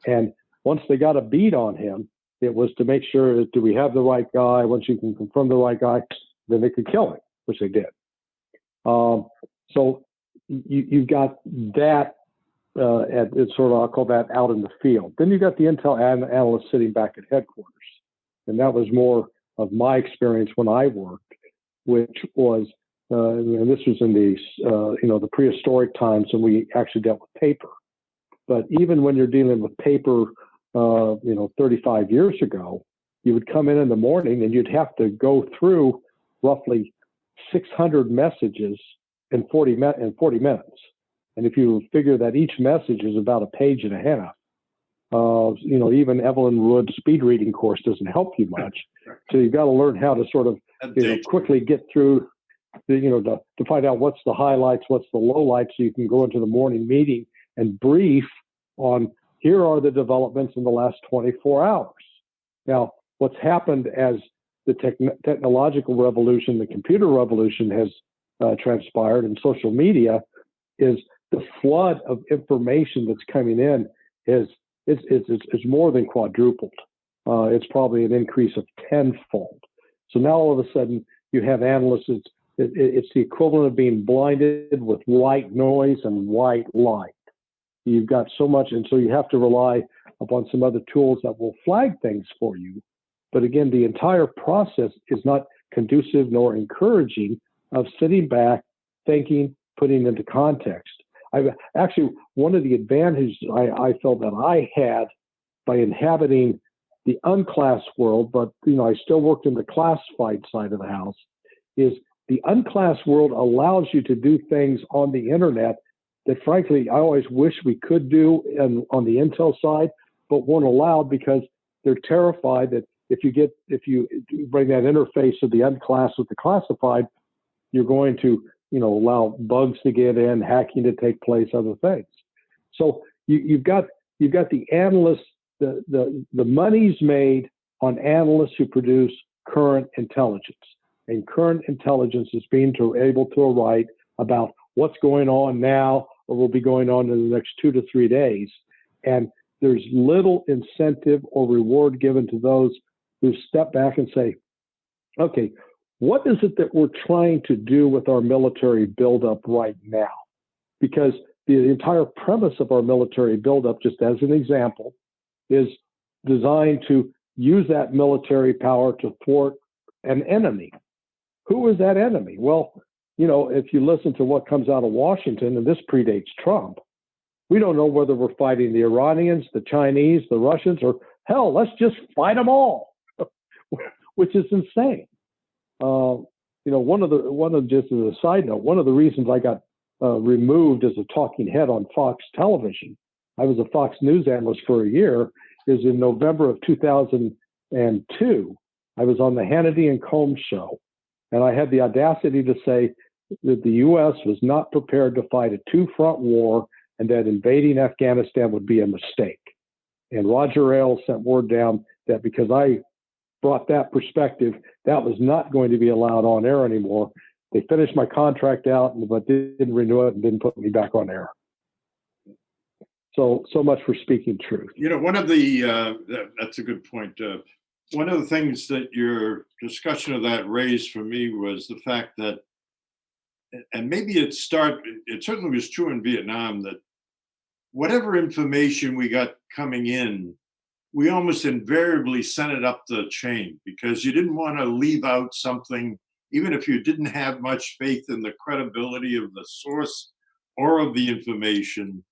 And once they got a beat on him, it was to make sure, do we have the right guy? Once you can confirm the right guy, then they could kill him, which they did. So you've got that, it's sort of, I'll call that out in the field. Then you've got the intel analyst sitting back at headquarters. And that was more of my experience when I worked, which was, and this was in the prehistoric times when we actually dealt with paper. But even when you're dealing with paper, 35 years ago, you would come in the morning and you'd have to go through roughly 600 messages in 40 minutes. And if you figure that each message is about a page and a half, even Evelyn Wood's speed reading course doesn't help you much. So you've got to learn how to sort of quickly get through, to find out what's the highlights, what's the lowlights, so you can go into the morning meeting and brief on here are the developments in the last 24 hours. Now, what's happened as the technological revolution, the computer revolution has transpired in social media is the flood of information that's coming in is more than quadrupled. It's probably an increase of tenfold. So now all of a sudden you have analysts, it's the equivalent of being blinded with white noise and white light. You've got so much, and so you have to rely upon some other tools that will flag things for you. But again, the entire process is not conducive nor encouraging of sitting back, thinking, putting into context. Actually, one of the advantages I felt that I had by inhabiting the unclassed world, but I still worked in the classified side of the house, is the unclassed world allows you to do things on the internet that frankly I always wish we could do on the intel side, but weren't allowed because they're terrified that if you bring that interface of the unclassed with the classified, you're going to allow bugs to get in, hacking to take place, other things. So you've got the analysts, the money's made on analysts who produce current intelligence, and current intelligence is being able to write about what's going on now or will be going on in the next 2 to 3 days. And there's little incentive or reward given to those who step back and say, okay, what is it that we're trying to do with our military buildup right now? Because the entire premise of our military buildup, just as an example, is designed to use that military power to thwart an enemy. Who is that enemy? Well, if you listen to what comes out of Washington, and this predates Trump, we don't know whether we're fighting the Iranians, the Chinese, the Russians, or hell, let's just fight them all, which is insane. Just as a side note, one of the reasons I got removed as a talking head on Fox television, I was a Fox News analyst for a year, is in November of 2002, I was on the Hannity and Combs show, and I had the audacity to say that the U.S. was not prepared to fight a two-front war and that invading Afghanistan would be a mistake. And Roger Ailes sent word down that because I brought that perspective, that was not going to be allowed on air anymore. They finished my contract out, but didn't renew it and didn't put me back on air. So much for speaking truth.
One of the, that's a good point. One of the things that your discussion of that raised for me was the fact that, and maybe it certainly was true in Vietnam, that whatever information we got coming in we almost invariably sent it up the chain because you didn't want to leave out something, even if you didn't have much faith in the credibility of the source or of the information.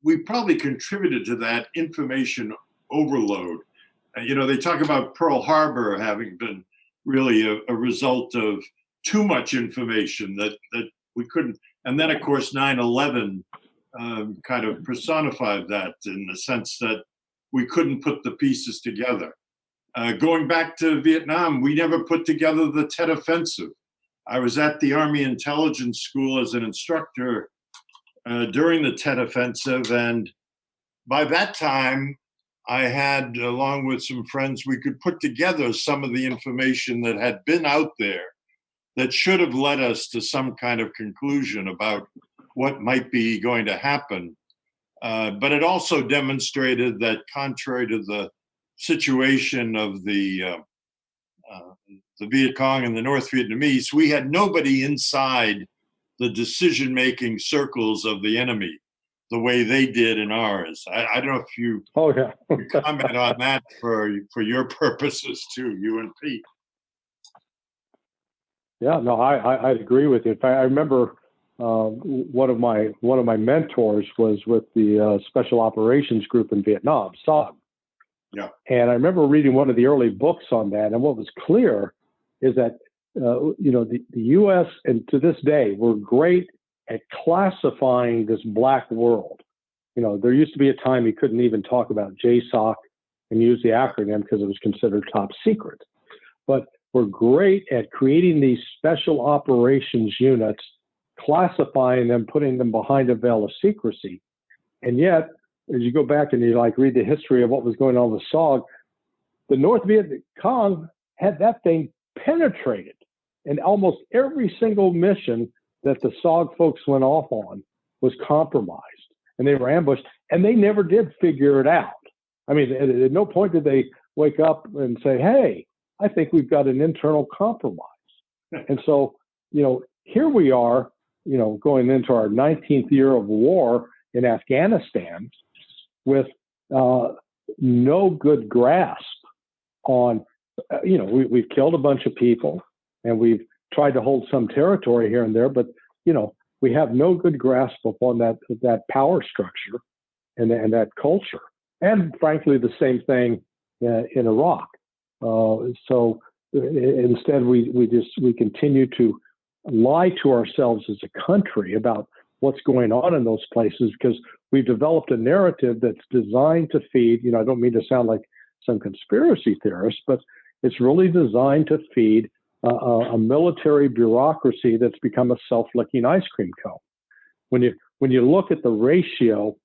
We probably contributed to that information overload. They talk about Pearl Harbor having been really a result of too much information that we couldn't. And then, of course, 9/11 kind of personified that in the sense that we couldn't put the pieces together. Going back to Vietnam, we never put together the Tet Offensive. I was at the Army Intelligence School as an instructor during the Tet Offensive, and by that time, I had, along with some friends, we could put together some of the information that had been out there that should have led us to some kind of conclusion about what might be going to happen. But it also demonstrated that, contrary to the situation of the Viet Cong and the North Vietnamese, we had nobody inside the decision-making circles of the enemy the way they did in ours. I don't know if you can comment on that for your purposes too, you and Pete.
Yeah, no, I'd agree with you. In fact, I remember one of my mentors was with the Special Operations Group in Vietnam, SOG.
Yeah.
And I remember reading one of the early books on that, and what was clear is that the U.S. and to this day we're great at classifying this black world. There used to be a time you couldn't even talk about JSOC and use the acronym because it was considered top secret. But we're great at creating these special operations units, classifying them, putting them behind a veil of secrecy. And yet, as you go back and you read the history of what was going on with SOG, the North Viet Cong had that thing penetrated. And almost every single mission that the SOG folks went off on was compromised. And they were ambushed, and they never did figure it out. I mean, at no point did they wake up and say, hey, I think we've got an internal compromise. And so, here we are, going into our 19th year of war in Afghanistan with no good grasp on, we've killed a bunch of people and we've tried to hold some territory here and there, but, we have no good grasp upon that power structure and that culture. And frankly, the same thing in Iraq. So instead, we continue to lie to ourselves as a country about what's going on in those places because we've developed a narrative that's designed to feed, I don't mean to sound like some conspiracy theorist, but it's really designed to feed a military bureaucracy that's become a self-licking ice cream cone. When you look at the ratio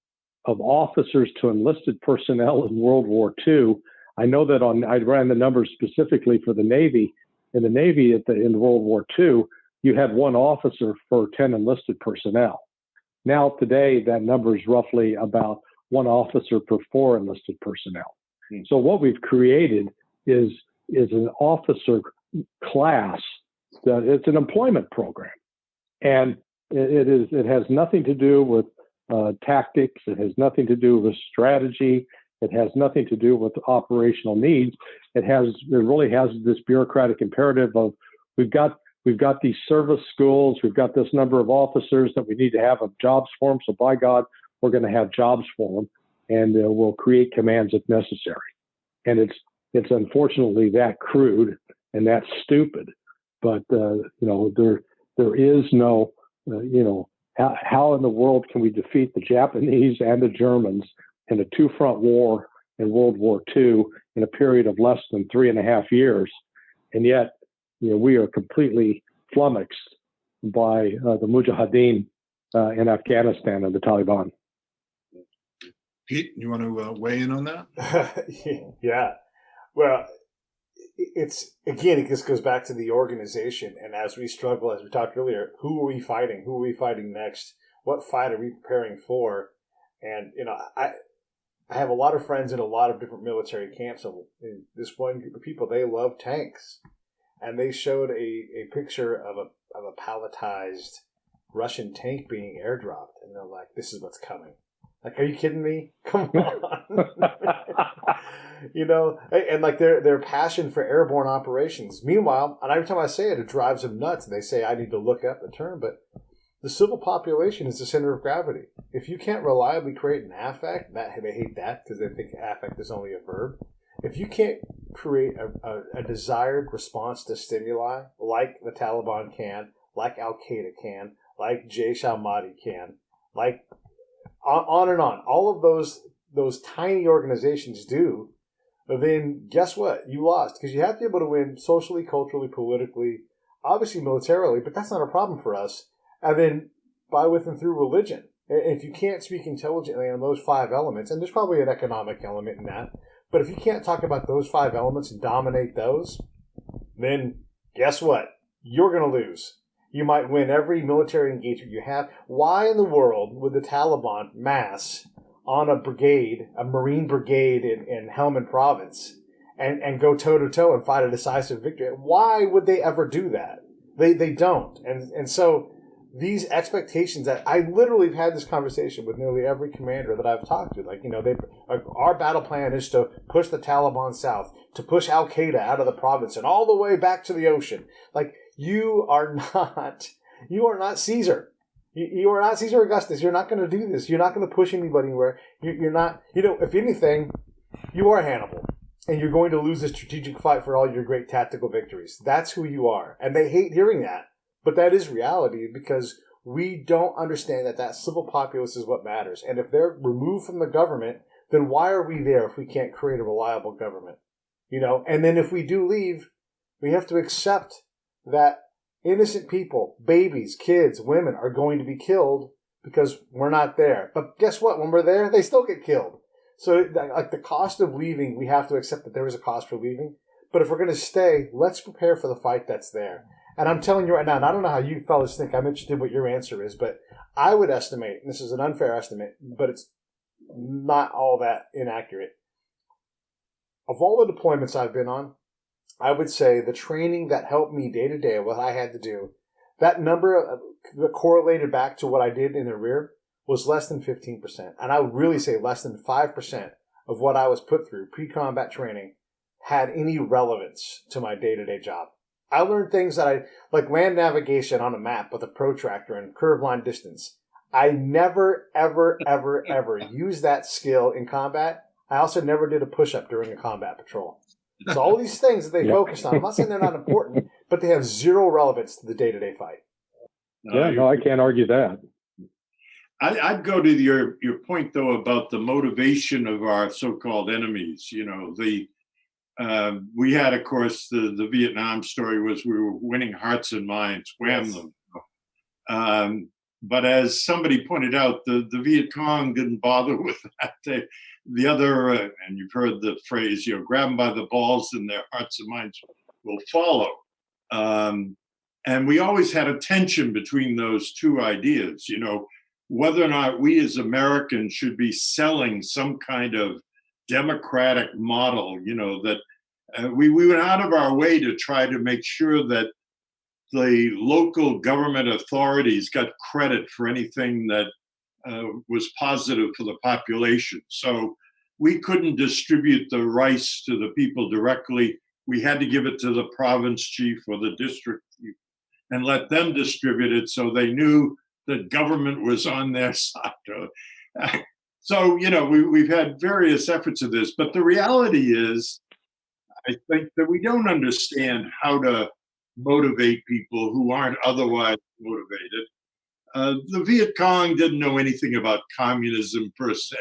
of officers to enlisted personnel in World War II, I know that I ran the numbers specifically for the Navy. In the Navy in World War II, you had one officer for 10 enlisted personnel. Now today, that number is roughly about one officer per 4 enlisted personnel. So what we've created is an officer class that it's an employment program, and it has nothing to do with tactics. It has nothing to do with strategy. It has nothing to do with operational needs. It really has this bureaucratic imperative of we've got these service schools. We've got this number of officers that we need to have jobs for them. So by God, we're going to have jobs for them, and we'll create commands if necessary. And it's unfortunately that crude and that stupid. But there is no how in the world can we defeat the Japanese and the Germans in a two-front war in World War II in a period of less than 3.5 years, and yet we are completely flummoxed by the Mujahideen in Afghanistan and the Taliban.
Pete, you want to weigh in on that?
Yeah. Well, it just goes back to the organization. And as we struggle, as we talked earlier, who are we fighting? Who are we fighting next? What fight are we preparing for? And, I have a lot of friends in a lot of different military camps. So this one group of people, they love tanks. And they showed a picture of a palletized Russian tank being airdropped. And they're like, this is what's coming. Like, are you kidding me? Come on. And like their passion for airborne operations. Meanwhile, and every time I say it, it drives them nuts. And they say I need to look up the term, but the civil population is the center of gravity. If you can't reliably create an affect, they hate that because they think affect is only a verb. If you can't create a desired response to stimuli like the Taliban can, like Al Qaeda can, like Jaish al-Mahdi can, like on and on, all of those tiny organizations do, then guess what? You lost because you have to be able to win socially, culturally, politically, obviously militarily, but that's not a problem for us. And then by with and through religion. If you can't speak intelligently on those 5 elements, and there's probably an economic element in that, but if you can't talk about those 5 elements and dominate those, then guess what? You're going to lose. You might win every military engagement you have. Why in the world would the Taliban mass on a brigade, a Marine brigade in Helmand province, and go toe-to-toe and fight a decisive victory? Why would they ever do that? They don't. And so these expectations that I literally have had this conversation with nearly every commander that I've talked to. Our battle plan is to push the Taliban south, to push Al Qaeda out of the province and all the way back to the ocean. Like, you are not Caesar. You are not Caesar Augustus. You're not going to do this. You're not going to push anybody anywhere. You're not. If anything, you are Hannibal, and you're going to lose a strategic fight for all your great tactical victories. That's who you are, and they hate hearing that. But that is reality because we don't understand that civil populace is what matters. And if they're removed from the government, then why are we there if we can't create a reliable government? And then if we do leave, we have to accept that innocent people, babies, kids, women are going to be killed because we're not there. But guess what? When we're there, they still get killed. So like the cost of leaving, we have to accept that there is a cost for leaving. But if we're going to stay, let's prepare for the fight that's there. And I'm telling you right now, and I don't know how you fellas think, I'm interested in what your answer is, but I would estimate, and this is an unfair estimate, but it's not all that inaccurate. Of all the deployments I've been on, I would say the training that helped me day to day, what I had to do, that number that correlated back to what I did in the rear was less than 15%. And I would really say less than 5% of what I was put through pre-combat training had any relevance to my day-to-day job. I learned things like land navigation on a map with a protractor and curve line distance. I never, ever, ever, ever used that skill in combat. I also never did a push-up during a combat patrol. So all these things that they focused on, I'm not saying they're not important, but they have zero relevance to the day-to-day fight.
I can't argue that.
I'd go to your point, though, about the motivation of our so-called enemies. We had, of course, the Vietnam story was we were winning hearts and minds, wham them. But as somebody pointed out, the Viet Cong didn't bother with that. The other, and you've heard the phrase, grab them by the balls and their hearts and minds will follow. And we always had a tension between those two ideas, whether or not we as Americans should be selling some kind of democratic model, that we went out of our way to try to make sure that the local government authorities got credit for anything that was positive for the population. So we couldn't distribute the rice to the people directly. We had to give it to the province chief or the district chief and let them distribute it so they knew that government was on their side. So, we've had various efforts of this, but the reality is, I think that we don't understand how to motivate people who aren't otherwise motivated. The Viet Cong didn't know anything about communism per se.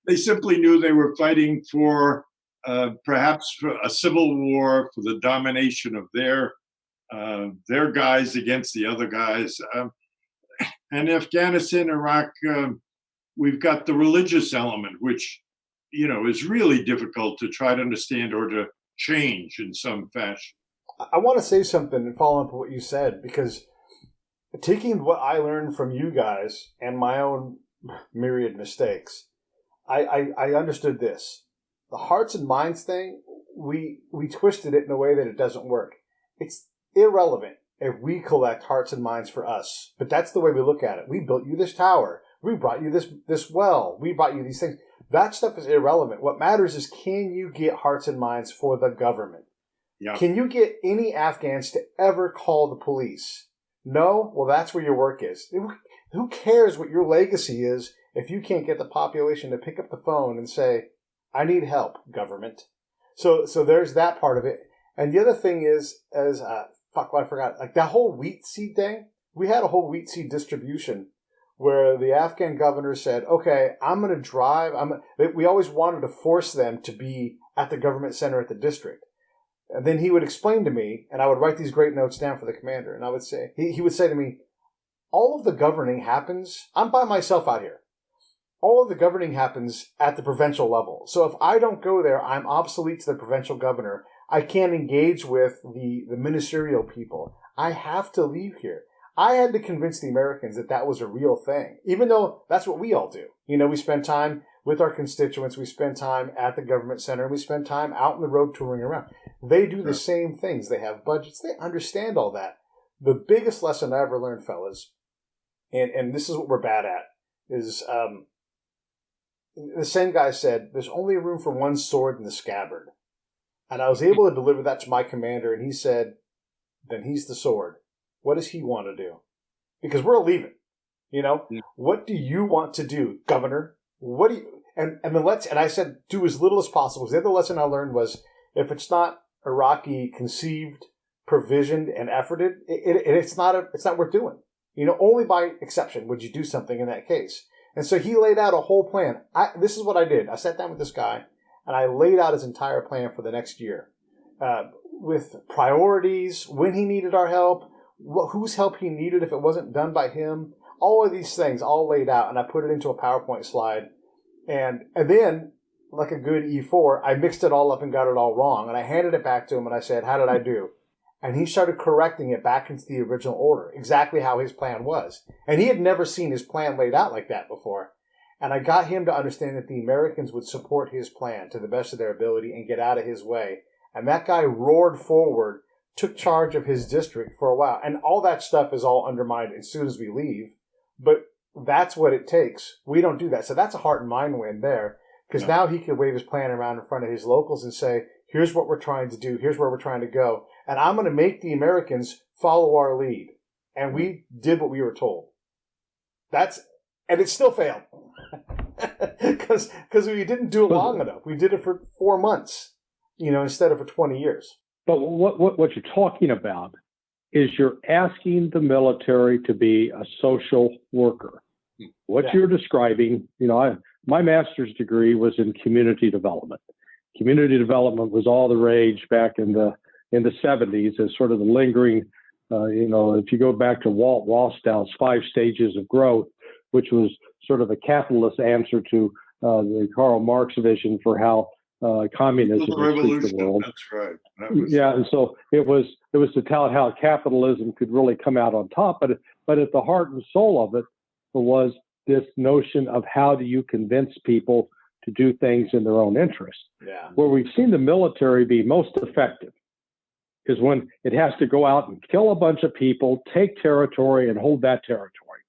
They simply knew they were fighting for perhaps for a civil war, for the domination of their guys against the other guys. And Afghanistan, Iraq, we've got the religious element, which, is really difficult to try to understand or to change in some fashion.
I want to say something and follow up on what you said, because taking what I learned from you guys and my own myriad mistakes, I understood this. The hearts and minds thing, we twisted it in a way that it doesn't work. It's irrelevant if we collect hearts and minds for us, but that's the way we look at it. We built you this tower. We brought you this well. We brought you these things. That stuff is irrelevant. What matters is, can you get hearts and minds for the government?
Yeah.
Can you get any Afghans to ever call the police? No? Well, that's where your work is. Who cares what your legacy is if you can't get the population to pick up the phone and say, I need help, government. So there's that part of it. And the other thing is, I forgot, like that whole wheat seed thing. We had a whole wheat seed distribution where the Afghan governor said, okay, I'm going to drive. We always wanted to force them to be at the government center at the district. And then he would explain to me, and I would write these great notes down for the commander. And I would say, he would say to me, all of the governing happens, I'm by myself out here. All of the governing happens at the provincial level. So if I don't go there, I'm obsolete to the provincial governor. I can't engage with the ministerial people. I have to leave here. I had to convince the Americans that was a real thing, even though that's what we all do. We spend time with our constituents. We spend time at the government center. And we spend time out on the road touring around. They do the same things. They have budgets. They understand all that. The biggest lesson I ever learned, fellas, and this is what we're bad at, is the same guy said, there's only room for one sword in the scabbard. And I was able to deliver that to my commander, and he said, then he's the sword. What does he want to do? Because we're leaving. What do you want to do, Governor? What do you? And I said, do as little as possible. Because the other lesson I learned was, if it's not Iraqi conceived, provisioned, and efforted, it's not worth doing. Only by exception would you do something in that case. And so he laid out a whole plan. This is what I did. I sat down with this guy, and I laid out his entire plan for the next year, with priorities, when he needed our help, whose help he needed if it wasn't done by him. All of these things all laid out, and I put it into a PowerPoint slide. And then, like a good E4, I mixed it all up and got it all wrong. And I handed it back to him, and I said, how did I do? And he started correcting it back into the original order, exactly how his plan was. And he had never seen his plan laid out like that before. And I got him to understand that the Americans would support his plan to the best of their ability and get out of his way. And that guy roared forward, took charge of his district for a while. And all that stuff is all undermined as soon as we leave. But that's what it takes. We don't do that. So that's a heart and mind win there. Because now he can wave his plan around in front of his locals and say, here's what we're trying to do. Here's where we're trying to go. And I'm going to make the Americans follow our lead. And we did what we were told. And it still failed. Because we didn't do it long enough. We did it for 4 months, instead of for 20 years.
But what you're talking about is you're asking the military to be a social worker. What you're describing, my master's degree was in community development. Community development was all the rage back in the 70s as sort of the lingering, if you go back to Walt Wastow's 5 stages of growth, which was sort of a capitalist answer to the Karl Marx vision for how communism would treat the world.
That's right.
And so it was to tell how capitalism could really come out on top, but at the heart and soul of it was this notion of how do you convince people to do things in their own interest.
Yeah.
Where we've seen the military be most effective is when it has to go out and kill a bunch of people, take territory, and hold that territory.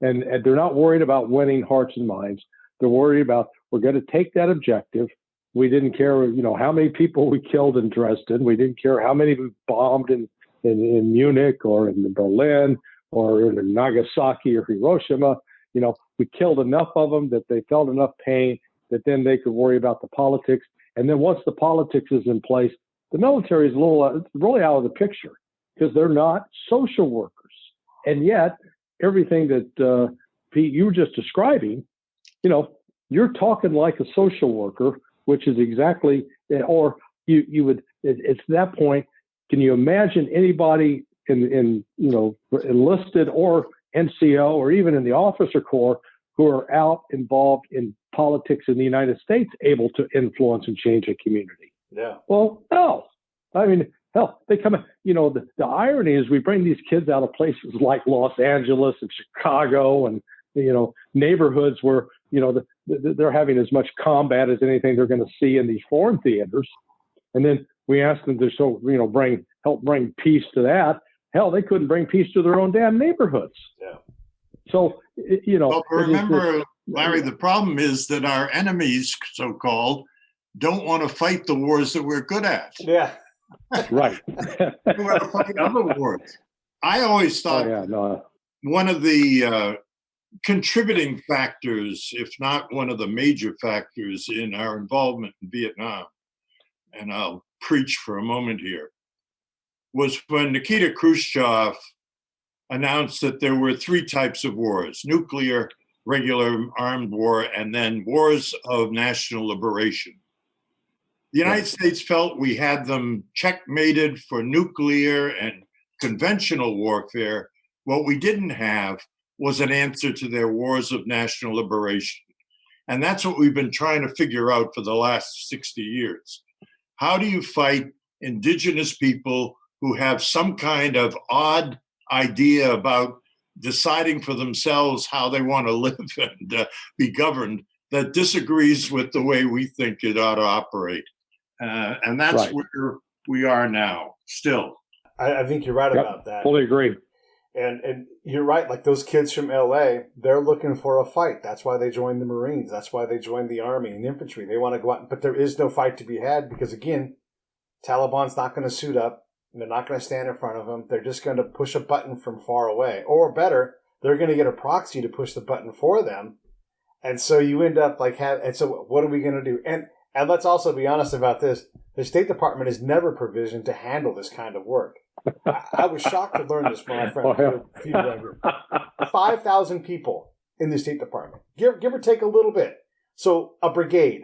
And they're not worried about winning hearts and minds. They're worried about, we're going to take that objective. We didn't care, how many people we killed in Dresden. We didn't care how many we bombed in Munich or in Berlin or in Nagasaki or Hiroshima. We killed enough of them that they felt enough pain that then they could worry about the politics. And then once the politics is in place, the military is really out of the picture because they're not social workers. And yet, everything that Pete, you were just describing, you're talking like a social worker, which is exactly, or you would, at that point, can you imagine anybody in enlisted or NCO or even in the officer corps who are out involved in politics in the United States able to influence and change a community?
Yeah.
Well, no. I mean, hell, they come in, the irony is we bring these kids out of places like Los Angeles and Chicago and, neighborhoods where, they're having as much combat as anything they're going to see in these foreign theaters. And then we ask them to help bring peace to that. Hell, they couldn't bring peace to their own damn neighborhoods.
Yeah.
So, you know,
Well,
it is
remember,
this-
Larry, the problem is that our enemies, so-called, don't want to fight the wars that we're good at.
Yeah.
right.
They want to fight other wars. I always
Oh
thought
yeah, no,
one of the contributing factors, if not one of the major factors in our involvement in Vietnam, and I'll preach for a moment here, was when Nikita Khrushchev announced that there were three types of wars: nuclear, regular armed war, and then wars of national liberation. The United States felt we had them checkmated for nuclear and conventional warfare. What we didn't have was an answer to their wars of national liberation. And that's what we've been trying to figure out for the last 60 years. How do you fight indigenous people who have some kind of odd idea about deciding for themselves how they want to live and be governed that disagrees with the way we think it ought to operate? And that's
Right.
where we are now, still.
I think you're right
Yep,
about that.
fully agree.
And you're right. Like those kids from LA, they're looking for a fight. That's why they joined the Marines. That's why they joined the Army and infantry. They want to go out, but there is no fight to be had because, again, Taliban's not going to suit up. And they're not going to stand in front of them. They're just going to push a button from far away. Or better, they're going to get a proxy to push the button for them. And so you end up like and so what are we going to do? And let's also be honest about this. The State Department is never provisioned to handle this kind of work. I was shocked to learn this from my friend, Peter Wenger. 5,000 people in the State Department, give or take a little bit. So a brigade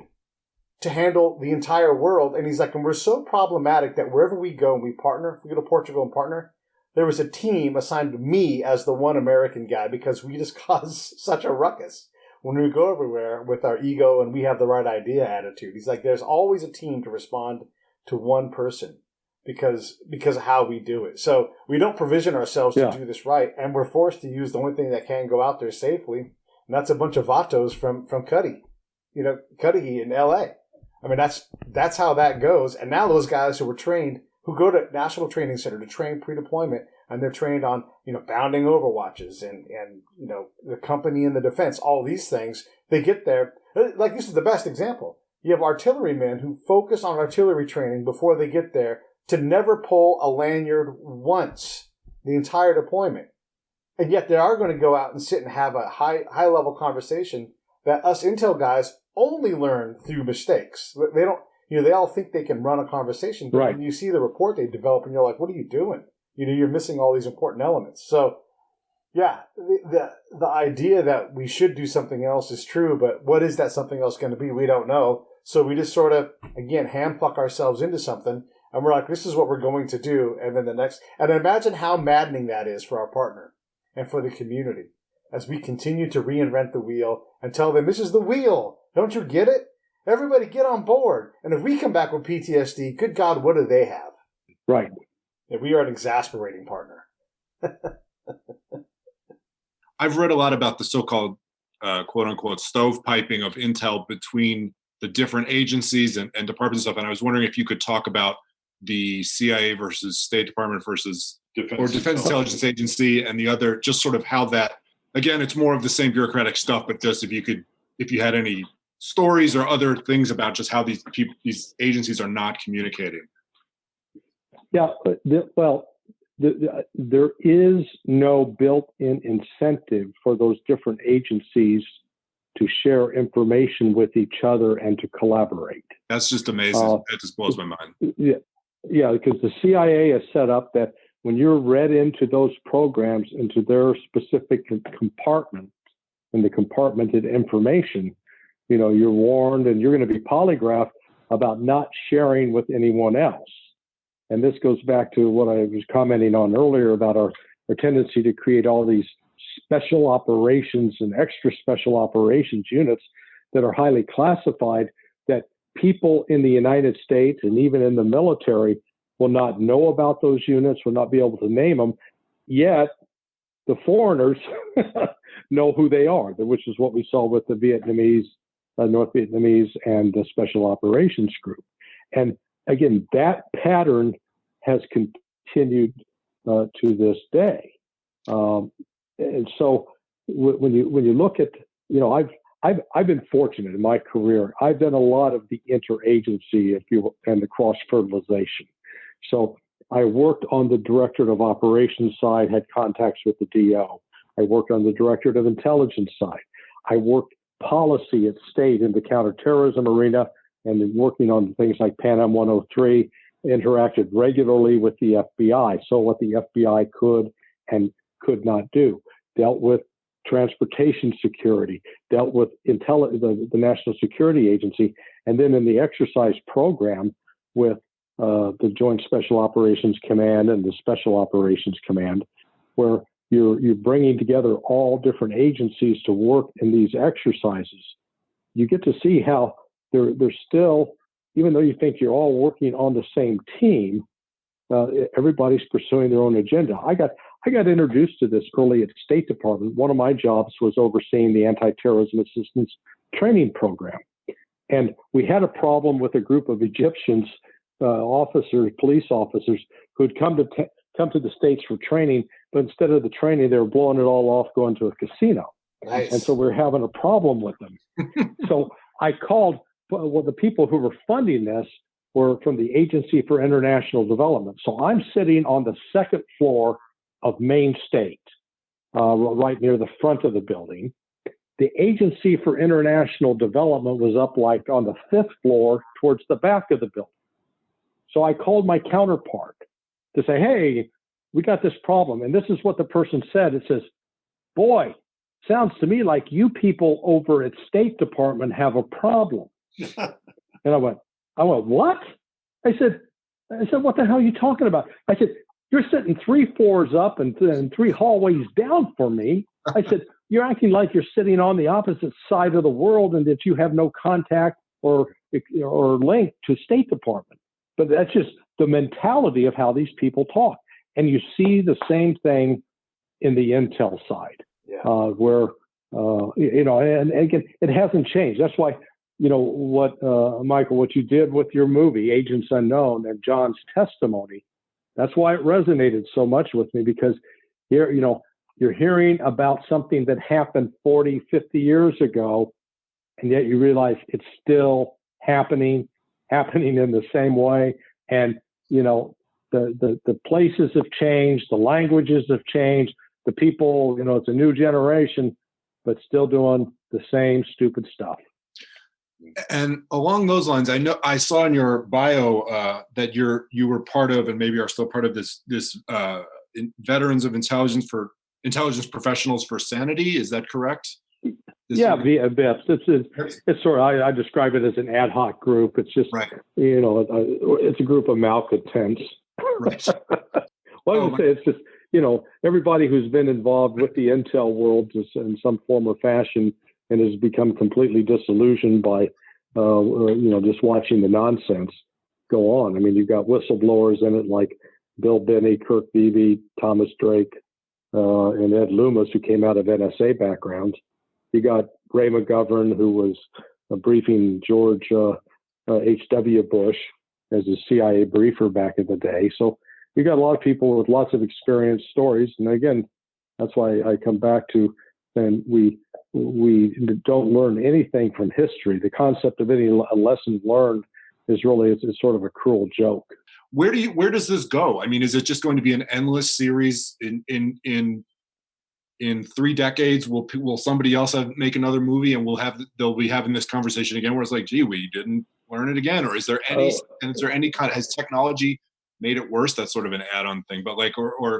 to handle the entire world. And he's like, and we're so problematic that wherever we go and we partner, if we go to Portugal and partner, there was a team assigned to me as the one American guy because we just cause such a ruckus when we go everywhere with our ego and we have the right idea attitude. He's like, there's always a team to respond to one person because of how we do it. So we don't provision ourselves to do this right, and we're forced to use the only thing that can go out there safely, and that's a bunch of vatos from Cuddy, Cuddy in L.A. I mean, that's how that goes. And now those guys who were trained, who go to National Training Center to train pre-deployment, and they're trained on, bounding overwatches and the company and the defense, all these things, they get there. Like, this is the best example. You have artillerymen who focus on artillery training before they get there to never pull a lanyard once the entire deployment. And yet they are going to go out and sit and have a high level conversation that us intel guys only learn through mistakes. They don't, they all think they can run a conversation, but when you see the report they develop and you're like, what are you doing? You're missing all these important elements. So, yeah, the idea that we should do something else is true, but what is that something else going to be? We don't know. So we just sort of, again, ham fuck ourselves into something, and we're like, this is what we're going to do, and then the next. And imagine how maddening that is for our partner and for the community as we continue to reinvent the wheel and tell them, this is the wheel. Don't you get it? Everybody get on board. And if we come back with PTSD, good God, what do they have?
Right.
And we are an exasperating partner.
I've read a lot about the so-called quote unquote stovepiping of intel between the different agencies and departments and stuff. And I was wondering if you could talk about the CIA versus State Department versus Defense Intelligence Agency and the other, just sort of how that, again, it's more of the same bureaucratic stuff, but just if you had any stories or other things about just how these agencies are not communicating.
Yeah, there is no built-in incentive for those different agencies to share information with each other and to collaborate.
That's just amazing. That just blows my mind.
Yeah, because the CIA is set up that when you're read into those programs, into their specific compartment and the compartmented information, you're warned and you're going to be polygraphed about not sharing with anyone else. And this goes back to what I was commenting on earlier about our tendency to create all these special operations and extra special operations units that are highly classified that people in the United States and even in the military will not know about those units, will not be able to name them. Yet the foreigners know who they are, which is what we saw with the Vietnamese, North Vietnamese and the Special Operations Group. And again, that pattern has continued to this day. And so when you look at, I've been fortunate in my career. I've done a lot of the interagency, if you will, and the cross fertilization. So I worked on the Directorate of Operations side, had contacts with the DO. I worked on the Directorate of Intelligence side. I worked policy at state in the counterterrorism arena, and then working on things like Pan Am 103, interacted regularly with the FBI, so what the FBI could and could not do, dealt with transportation security, dealt with the National Security Agency, and then in the exercise program with the Joint Special Operations Command and the Special Operations Command, where you're bringing together all different agencies to work in these exercises. You get to see how they're still, even though you think you're all working on the same team, everybody's pursuing their own agenda. I got introduced to this early at State Department. One of my jobs was overseeing the anti-terrorism assistance training program. And we had a problem with a group of Egyptians, police officers, who'd come to the States for training, but instead of the training, they were blowing it all off, going to a casino.
Nice.
And so we're having a problem with them. So I called, the people who were funding this were from the Agency for International Development. So I'm sitting on the second floor of Main State, right near the front of the building. The Agency for International Development was up like on the fifth floor towards the back of the building. So I called my counterpart to say, hey, we got this problem. And this is what the person said. It says, boy, sounds to me like you people over at State Department have a problem. And I went, what? I said, what the hell are you talking about? I said, you're sitting 3 floors up and 3 hallways down from me. I said, you're acting like you're sitting on the opposite side of the world and that you have no contact or link to State Department. But that's just the mentality of how these people talk. And you see the same thing in the intel side, where, and again, it hasn't changed. That's why, Michael, what you did with your movie, Agents Unknown, and John's testimony, that's why it resonated so much with me, because here, you're hearing about something that happened 40, 50 years ago, and yet you realize it's still happening in the same way. And, the places have changed, the languages have changed, the people, it's a new generation, but still doing the same stupid stuff.
And along those lines, I saw in your bio that you were part of, and maybe are still part of this Veterans of Intelligence Professionals for Sanity. Is that correct? VIPS. It's sort of, I describe it as an ad hoc group. It's just, right. It's a group of malcontents. Right. Well, I would say it's just, everybody who's been involved with the intel world just in some form or fashion and has become completely disillusioned by, just watching the nonsense go on. I mean, you've got whistleblowers in it like Bill Binney, Kirk Beebe, Thomas Drake, and Ed Loomis, who came out of NSA backgrounds. You got Ray McGovern, who was briefing George H.W. Bush as a CIA briefer back in the day. So you got a lot of people with lots of experience stories. And again, that's why I come back to, and we don't learn anything from history. The concept of any lesson learned is really, it's sort of a cruel joke. Where does this go? I mean, is it just going to be an endless series in 3 decades? Will somebody else make another movie and they'll be having this conversation again where it's like, gee, we didn't learn it again? Or is there any kind, has technology made it worse? That's sort of an add-on thing, but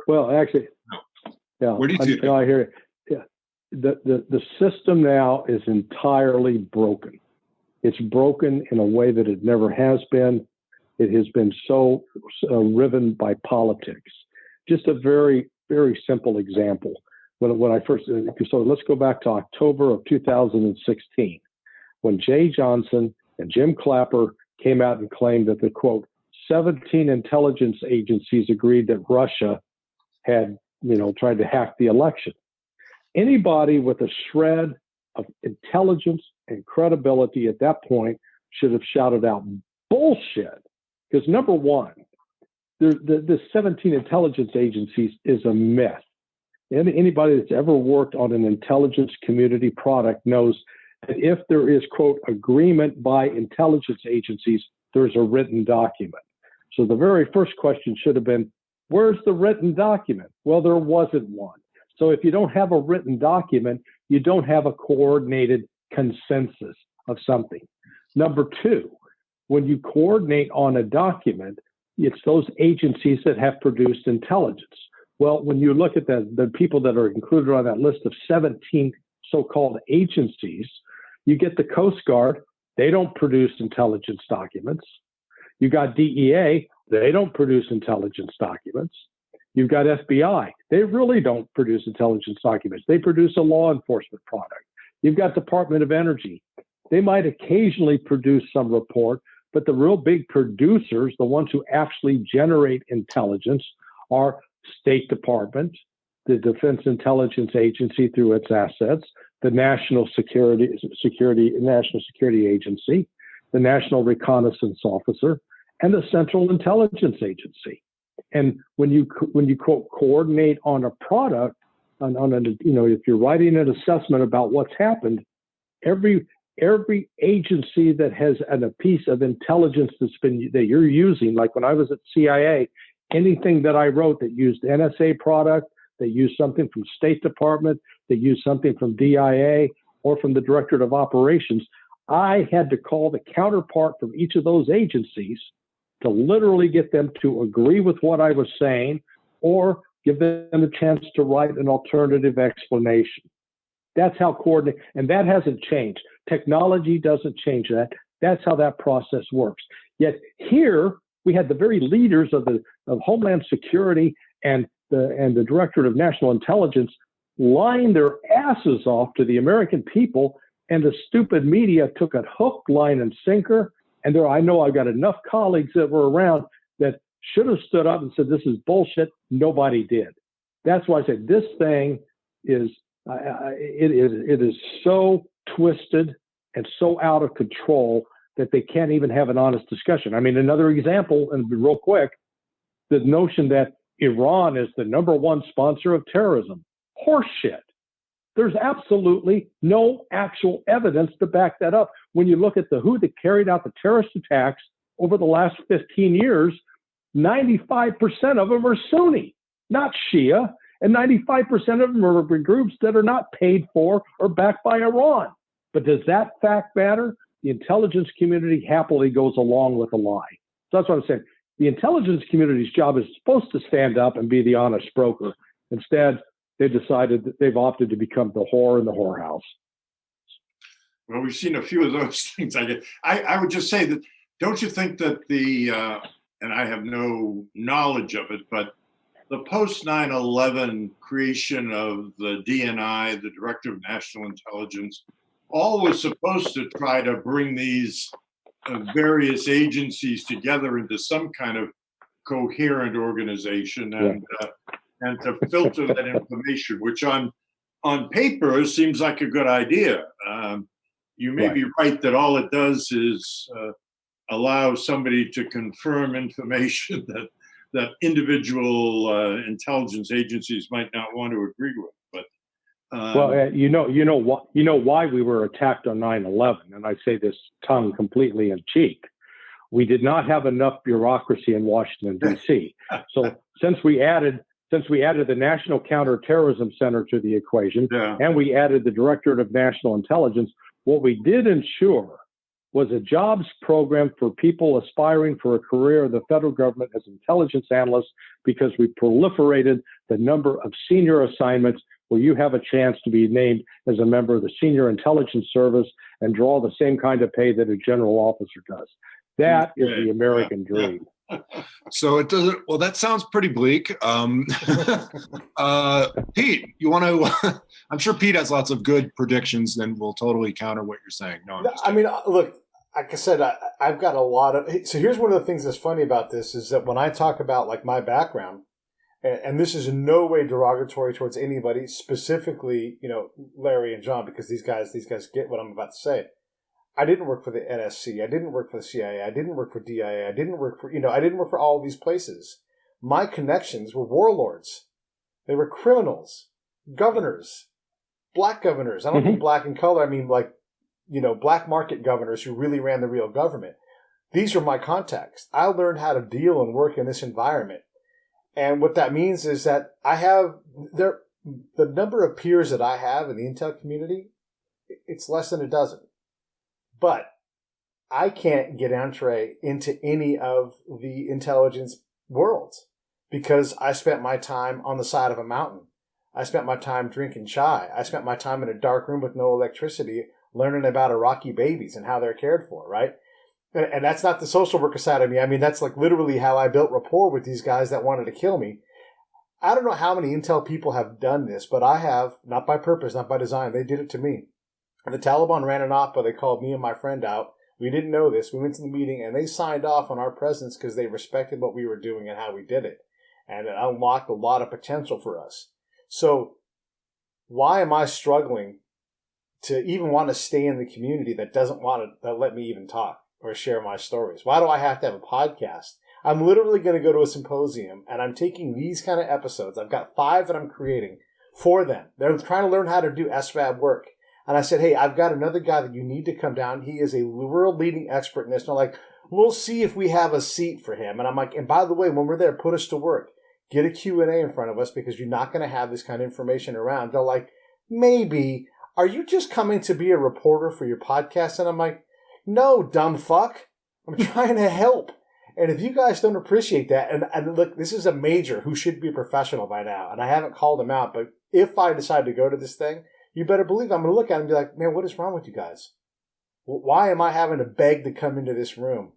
well, actually, no.
Yeah,
where do you see it?
I hear it. Yeah. The system now is entirely broken. It's broken in a way that it never has been. It has been so riven by politics. Just a very, very simple example. When I first, so let's go back to October of 2016, when Jay Johnson and Jim Clapper came out and claimed that the, quote, 17 intelligence agencies agreed that Russia had, tried to hack the election. Anybody with a shred of intelligence and credibility at that point should have shouted out bullshit. Because number one, the 17 intelligence agencies is a myth. Anybody that's ever worked on an intelligence community product knows that if there is, quote, agreement by intelligence agencies, there's a written document. So the very first question should have been, where's the written document? Well, there wasn't one. So if you don't have a written document, you don't have a coordinated consensus of something. Number two, when you coordinate on a document, it's those agencies that have produced intelligence. Well, when you look at the people that are included on that list of 17 so-called agencies, you get the Coast Guard. They don't produce intelligence documents. You got DEA. They don't produce intelligence documents. You've got FBI. They really don't produce intelligence documents. They produce a law enforcement product. You've got Department of Energy. They might occasionally produce some report, but the real big producers, the ones who actually generate intelligence, are State Department, the Defense Intelligence Agency through its assets, the National Security Agency, the National Reconnaissance Officer, and the Central Intelligence Agency. And when you quote coordinate on a product, if you're writing an assessment about what's happened, every agency that has a piece of intelligence that you're using, like when I was at CIA, anything that I wrote that used NSA product, that used something from State Department, that used something from DIA or from the Directorate of Operations, I had to call the counterpart from each of those agencies to literally get them to agree with what I was saying or give them a chance to write an alternative explanation. That's how coordinate, and that hasn't changed. Technology doesn't change that. That's how that process works. Yet here we had the very leaders of Homeland Security and the Directorate of National Intelligence lying their asses off to the American people, and the stupid media took it hook, line, and sinker. And I know I've got enough colleagues that were around that should have stood up and said, this is bullshit. Nobody did. That's why I said this thing is, it is so twisted and so out of control that they can't even have an honest discussion. I mean, another example, and real quick, the notion that Iran is the number one sponsor of terrorism. Horseshit. There's absolutely no actual evidence to back that up. When you look at who that carried out the terrorist attacks over the last 15 years, 95% of them are Sunni, not Shia, and 95% of them are groups that are not paid for or backed by Iran. But does that fact matter? The intelligence community happily goes along with a lie. So that's what I'm saying. The intelligence community's job is supposed to stand up and be the honest broker. Instead, they decided that they've opted to become the whore in the whorehouse.
Well, we've seen a few of those things. I would just say that, don't you think that and I have no knowledge of it, but the post 9/11 creation of the DNI, the Director of National Intelligence, all was supposed to try to bring these various agencies together into some kind of coherent organization and to filter that information, which on paper seems like a good idea. You may be right that all it does is allow somebody to confirm information that individual intelligence agencies might not want to agree with. But
you know why we were attacked on 9/11, and I say this tongue completely in cheek. We did not have enough bureaucracy in Washington D.C. So since we added the National Counterterrorism Center to the equation, and we added the Directorate of National Intelligence, what we did ensure was a jobs program for people aspiring for a career in the federal government as intelligence analysts, because we proliferated the number of senior assignments where you have a chance to be named as a member of the Senior Intelligence Service and draw the same kind of pay that a general officer does. That is the American dream.
So it doesn't. Well, that sounds pretty bleak. Pete, you want to? I'm sure Pete has lots of good predictions, and will totally counter what you're saying. No,
I mean, look, like I said, I've got a lot of. So here's one of the things that's funny about this is that when I talk about like my background, and this is in no way derogatory towards anybody, specifically, Larry and John, because these guys get what I'm about to say. I didn't work for the NSC. I didn't work for the CIA. I didn't work for DIA. I didn't work for all of these places. My connections were warlords. They were criminals. governors, black governors. I don't mean black in color. I mean like, black market governors who really ran the real government. These are my contacts. I learned how to deal and work in this environment. And what that means is that the number of peers that I have in the Intel community, it's less than a dozen. But I can't get entree into any of the intelligence worlds because I spent my time on the side of a mountain. I spent my time drinking chai. I spent my time in a dark room with no electricity learning about Iraqi babies and how they're cared for, right? And that's not the social worker side of me. I mean, that's like literally how I built rapport with these guys that wanted to kill me. I don't know how many Intel people have done this, but I have, not by purpose, not by design. They did it to me. And the Taliban ran an op, but they called me and my friend out. We didn't know this. We went to the meeting, and they signed off on our presence because they respected what we were doing and how we did it. And it unlocked a lot of potential for us. So why am I struggling to even want to stay in the community that doesn't want to let me even talk or share my stories? Why do I have to have a podcast? I'm literally going to go to a symposium, and I'm taking these kind of episodes. I've got 5 that I'm creating for them. They're trying to learn how to do SVAB work. And I said, hey, I've got another guy that you need to come down. He is a world leading expert in this. And they're like, we'll see if we have a seat for him. And I'm like, and by the way, when we're there, put us to work. Get a Q&A in front of us because you're not going to have this kind of information around. They're like, maybe. Are you just coming to be a reporter for your podcast? And I'm like, no, dumb fuck. I'm trying to help. And if you guys don't appreciate that, and look, this is a major who should be a professional by now, and I haven't called him out, but if I decide to go to this thing, you better believe I'm going to look at him and be like, man, what is wrong with you guys? Why am I having to beg to come into this room?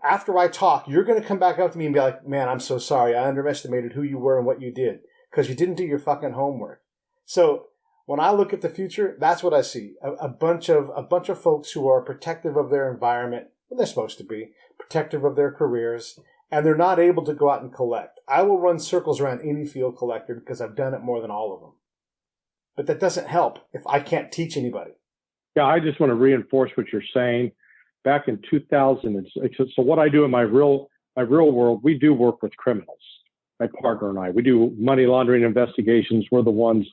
After I talk, you're going to come back up to me and be like, man, I'm so sorry. I underestimated who you were and what you did because you didn't do your fucking homework. So when I look at the future, that's what I see. A bunch of folks who are protective of their environment, well, they're supposed to be, protective of their careers, and they're not able to go out and collect. I will run circles around any field collector because I've done it more than all of them. But that doesn't help if I can't teach anybody.
Yeah, I just want to reinforce what you're saying. Back in 2006, so what I do in my real world, we do work with criminals. My partner and I, we do money laundering investigations. We're the ones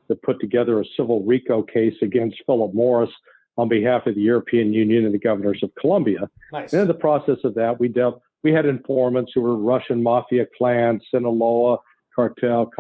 that put together a civil RICO case against Philip Morris on behalf of the European Union and the governors of Colombia.
Nice.
And in the process of that, we had informants who were Russian mafia clans, Sinaloa cartel,